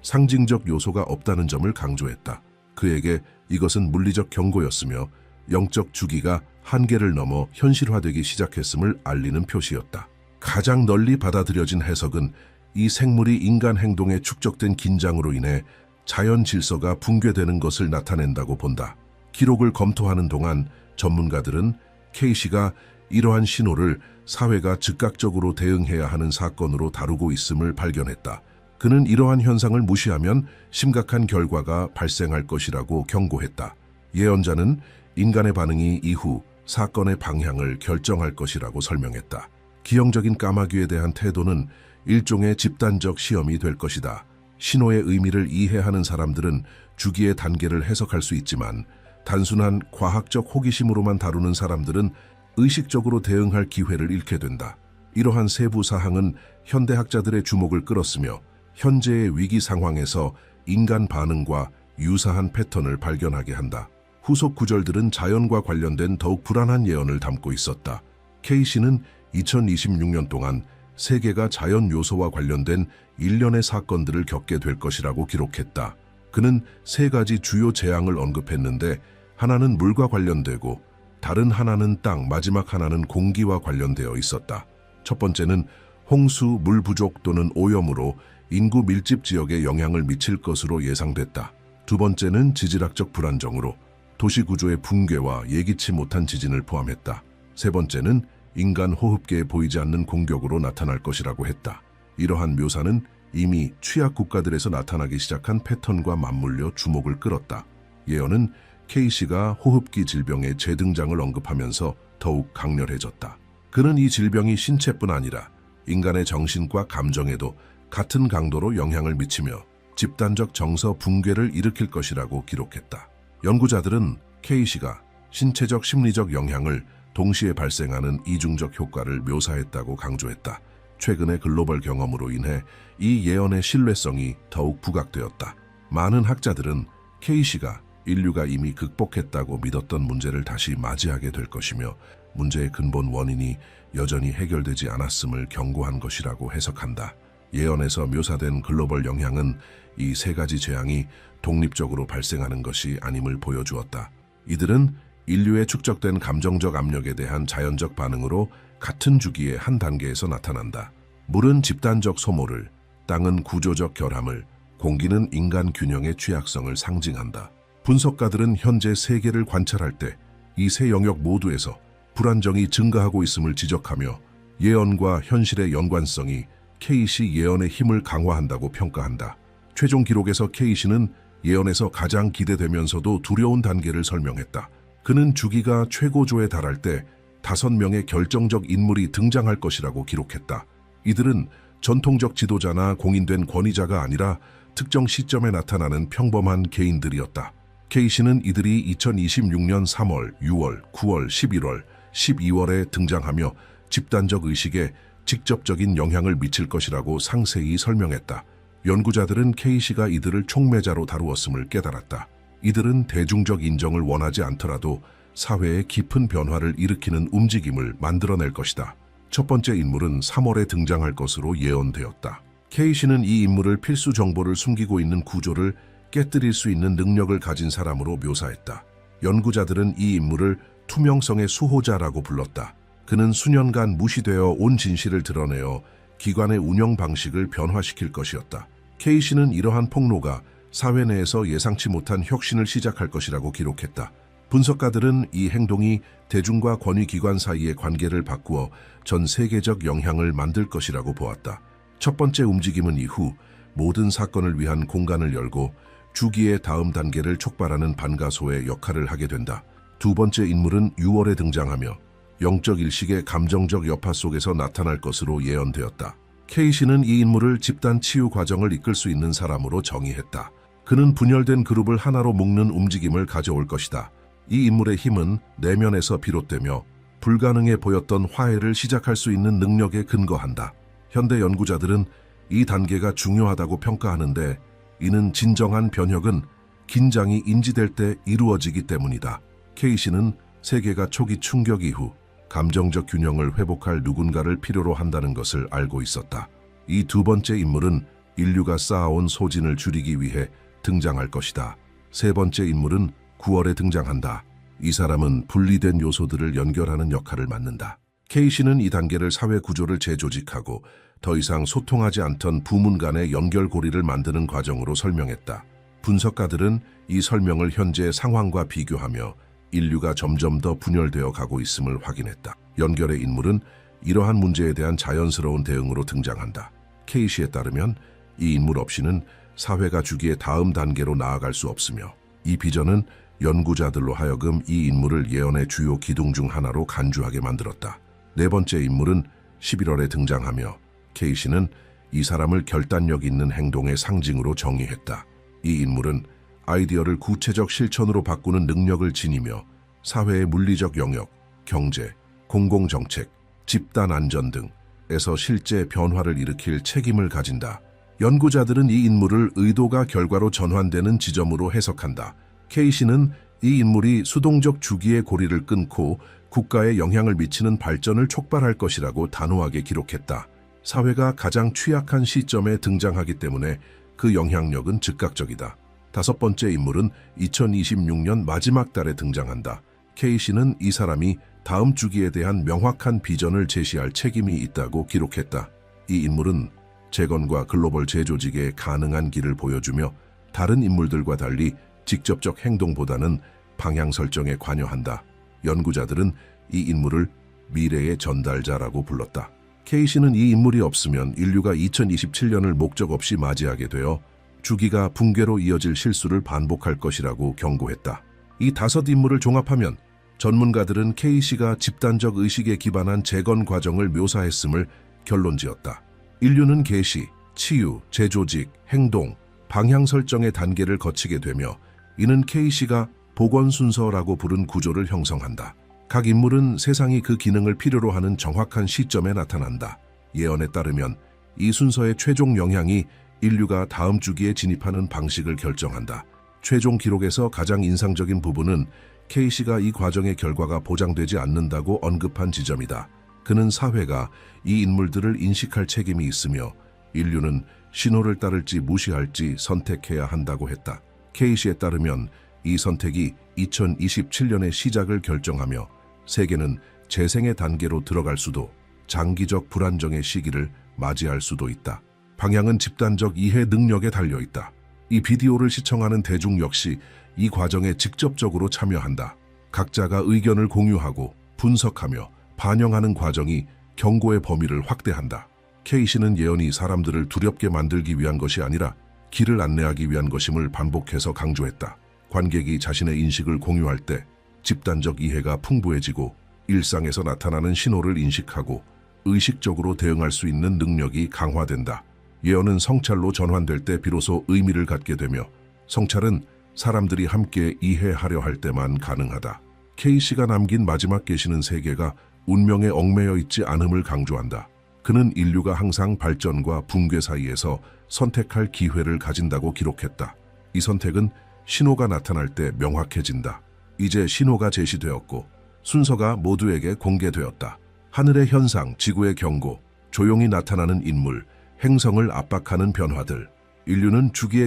상징적 요소가 없다는 점을 강조했다. 그에게 이것은 물리적 경고였으며 영적 주기가 한계를 넘어 현실화되기 시작했음을 알리는 표시였다. 가장 널리 받아들여진 해석은 이 생물이 인간 행동에 축적된 긴장으로 인해 자연 질서가 붕괴되는 것을 나타낸다고 본다. 기록을 검토하는 동안 전문가들은 케이시가 이러한 신호를 사회가 즉각적으로 대응해야 하는 사건으로 다루고 있음을 발견했다. 그는 이러한 현상을 무시하면 심각한 결과가 발생할 것이라고 경고했다. 예언자는 인간의 반응이 이후 사건의 방향을 결정할 것이라고 설명했다. 기형적인 까마귀에 대한 태도는 일종의 집단적 시험이 될 것이다. 신호의 의미를 이해하는 사람들은 주기의 단계를 해석할 수 있지만 단순한 과학적 호기심으로만 다루는 사람들은 의식적으로 대응할 기회를 잃게 된다. 이러한 세부 사항은 현대학자들의 주목을 끌었으며 현재의 위기 상황에서 인간 반응과 유사한 패턴을 발견하게 한다. 후속 구절들은 자연과 관련된 더욱 불안한 예언을 담고 있었다. 케이시는 2026년 동안 세계가 자연 요소와 관련된 일련의 사건들을 겪게 될 것이라고 기록했다. 그는 세 가지 주요 재앙을 언급했는데 하나는 물과 관련되고 다른 하나는 땅, 마지막 하나는 공기와 관련되어 있었다. 첫 번째는 홍수, 물 부족 또는 오염으로 인구 밀집 지역에 영향을 미칠 것으로 예상됐다. 두 번째는 지질학적 불안정으로 도시 구조의 붕괴와 예기치 못한 지진을 포함했다. 세 번째는 인간 호흡기에 보이지 않는 공격으로 나타날 것이라고 했다. 이러한 묘사는 이미 취약 국가들에서 나타나기 시작한 패턴과 맞물려 주목을 끌었다. 예언은 케이시가 호흡기 질병의 재등장을 언급하면서 더욱 강렬해졌다. 그는 이 질병이 신체뿐 아니라 인간의 정신과 감정에도 같은 강도로 영향을 미치며 집단적 정서 붕괴를 일으킬 것이라고 기록했다. 연구자들은 케이시가 신체적 심리적 영향을 동시에 발생하는 이중적 효과를 묘사했다고 강조했다. 최근의 글로벌 경험으로 인해 이 예언의 신뢰성이 더욱 부각되었다. 많은 학자들은 케이시가 인류가 이미 극복했다고 믿었던 문제를 다시 맞이하게 될 것이며 문제의 근본 원인이 여전히 해결되지 않았음을 경고한 것이라고 해석한다. 예언에서 묘사된 글로벌 영향은 이 세 가지 재앙이 독립적으로 발생하는 것이 아님을 보여주었다. 이들은 인류에 축적된 감정적 압력에 대한 자연적 반응으로 같은 주기의 한 단계에서 나타난다. 물은 집단적 소모를, 땅은 구조적 결함을, 공기는 인간 균형의 취약성을 상징한다. 분석가들은 현재 세계를 관찰할 때 이 세 영역 모두에서 불안정이 증가하고 있음을 지적하며 예언과 현실의 연관성이 케이시 예언의 힘을 강화한다고 평가한다. 최종 기록에서 케이시는 예언에서 가장 기대되면서도 두려운 단계를 설명했다. 그는 주기가 최고조에 달할 때 5명의 결정적 인물이 등장할 것이라고 기록했다. 이들은 전통적 지도자나 공인된 권위자가 아니라 특정 시점에 나타나는 평범한 개인들이었다. 케이시는 이들이 2026년 3월, 6월, 9월, 11월, 12월에 등장하며 집단적 의식에 직접적인 영향을 미칠 것이라고 상세히 설명했다. 연구자들은 케이시가 이들을 촉매자로 다루었음을 깨달았다. 이들은 대중적 인정을 원하지 않더라도 사회에 깊은 변화를 일으키는 움직임을 만들어낼 것이다. 첫 번째 인물은 3월에 등장할 것으로 예언되었다. 케이시는 이 인물을 필수 정보를 숨기고 있는 구조를 깨뜨릴 수 있는 능력을 가진 사람으로 묘사했다. 연구자들은 이 인물을 투명성의 수호자라고 불렀다. 그는 수년간 무시되어 온 진실을 드러내어 기관의 운영 방식을 변화시킬 것이었다. 케이시는 이러한 폭로가 사회 내에서 예상치 못한 혁신을 시작할 것이라고 기록했다. 분석가들은 이 행동이 대중과 권위기관 사이의 관계를 바꾸어 전 세계적 영향을 만들 것이라고 보았다. 첫 번째 움직임은 이후 모든 사건을 위한 공간을 열고 주기의 다음 단계를 촉발하는 반가소의 역할을 하게 된다. 두 번째 인물은 6월에 등장하며 영적 일식의 감정적 여파 속에서 나타날 것으로 예언되었다. 케이시는 이 인물을 집단 치유 과정을 이끌 수 있는 사람으로 정의했다. 그는 분열된 그룹을 하나로 묶는 움직임을 가져올 것이다. 이 인물의 힘은 내면에서 비롯되며 불가능해 보였던 화해를 시작할 수 있는 능력에 근거한다. 현대 연구자들은 이 단계가 중요하다고 평가하는데 이는 진정한 변혁은 긴장이 인지될 때 이루어지기 때문이다. 케이시는 세계가 초기 충격 이후 감정적 균형을 회복할 누군가를 필요로 한다는 것을 알고 있었다. 이 두 번째 인물은 인류가 쌓아온 소진을 줄이기 위해 등장할 것이다. 세 번째 인물은 9월에 등장한다. 이 사람은 분리된 요소들을 연결하는 역할을 맡는다. 케이시는 이 단계를 사회 구조를 재조직하고 더 이상 소통하지 않던 부문 간의 연결고리를 만드는 과정으로 설명했다. 분석가들은 이 설명을 현재의 상황과 비교하며 인류가 점점 더 분열되어 가고 있음을 확인했다. 연결의 인물은 이러한 문제에 대한 자연스러운 대응으로 등장한다. 케이시에 따르면 이 인물 없이는 사회가 주기의 다음 단계로 나아갈 수 없으며 이 비전은 연구자들로 하여금 이 인물을 예언의 주요 기둥 중 하나로 간주하게 만들었다. 네 번째 인물은 11월에 등장하며 케이시는 이 사람을 결단력 있는 행동의 상징으로 정의했다. 이 인물은 아이디어를 구체적 실천으로 바꾸는 능력을 지니며 사회의 물리적 영역, 경제, 공공정책, 집단 안전 등에서 실제 변화를 일으킬 책임을 가진다. 연구자들은 이 인물을 의도가 결과로 전환되는 지점으로 해석한다. 케이시는 이 인물이 수동적 주기의 고리를 끊고 국가에 영향을 미치는 발전을 촉발할 것이라고 단호하게 기록했다. 사회가 가장 취약한 시점에 등장하기 때문에 그 영향력은 즉각적이다. 다섯 번째 인물은 2026년 마지막 달에 등장한다. 케이시는 이 사람이 다음 주기에 대한 명확한 비전을 제시할 책임이 있다고 기록했다. 이 인물은 재건과 글로벌 재조직에 가능한 길을 보여주며 다른 인물들과 달리 직접적 행동보다는 방향 설정에 관여한다. 연구자들은 이 인물을 미래의 전달자라고 불렀다. 케이시는 이 인물이 없으면 인류가 2027년을 목적 없이 맞이하게 되어 주기가 붕괴로 이어질 실수를 반복할 것이라고 경고했다. 이 다섯 인물을 종합하면 전문가들은 케이시가 집단적 의식에 기반한 재건 과정을 묘사했음을 결론지었다. 인류는 계시, 치유, 재조직, 행동, 방향 설정의 단계를 거치게 되며 이는 케이시가 복원 순서라고 부른 구조를 형성한다. 각 인물은 세상이 그 기능을 필요로 하는 정확한 시점에 나타난다. 예언에 따르면 이 순서의 최종 영향이 인류가 다음 주기에 진입하는 방식을 결정한다. 최종 기록에서 가장 인상적인 부분은 케이시가 이 과정의 결과가 보장되지 않는다고 언급한 지점이다. 그는 사회가 이 인물들을 인식할 책임이 있으며 인류는 신호를 따를지 무시할지 선택해야 한다고 했다. 케이시에 따르면 이 선택이 2027년의 시작을 결정하며 세계는 재생의 단계로 들어갈 수도 장기적 불안정의 시기를 맞이할 수도 있다. 방향은 집단적 이해 능력에 달려있다. 이 비디오를 시청하는 대중 역시 이 과정에 직접적으로 참여한다. 각자가 의견을 공유하고 분석하며 반영하는 과정이 경고의 범위를 확대한다. 케이시는 예언이 사람들을 두렵게 만들기 위한 것이 아니라 길을 안내하기 위한 것임을 반복해서 강조했다. 관객이 자신의 인식을 공유할 때 집단적 이해가 풍부해지고 일상에서 나타나는 신호를 인식하고 의식적으로 대응할 수 있는 능력이 강화된다. 예언은 성찰로 전환될 때 비로소 의미를 갖게 되며 성찰은 사람들이 함께 이해하려 할 때만 가능하다. 케이시가 남긴 마지막 계시는 세계가 운명에 얽매여 있지 않음을 강조한다. 그는 인류가 항상 발전과 붕괴 사이에서 선택할 기회를 가진다고 기록했다. 이 선택은 신호가 나타날 때 명확해진다. 이제 신호가 제시되었고 순서가 모두에게 공개되었다. 하늘의 현상, 지구의 경고, 조용히 나타나는 인물, 행성을 압박하는 변화들. 인류는 주기의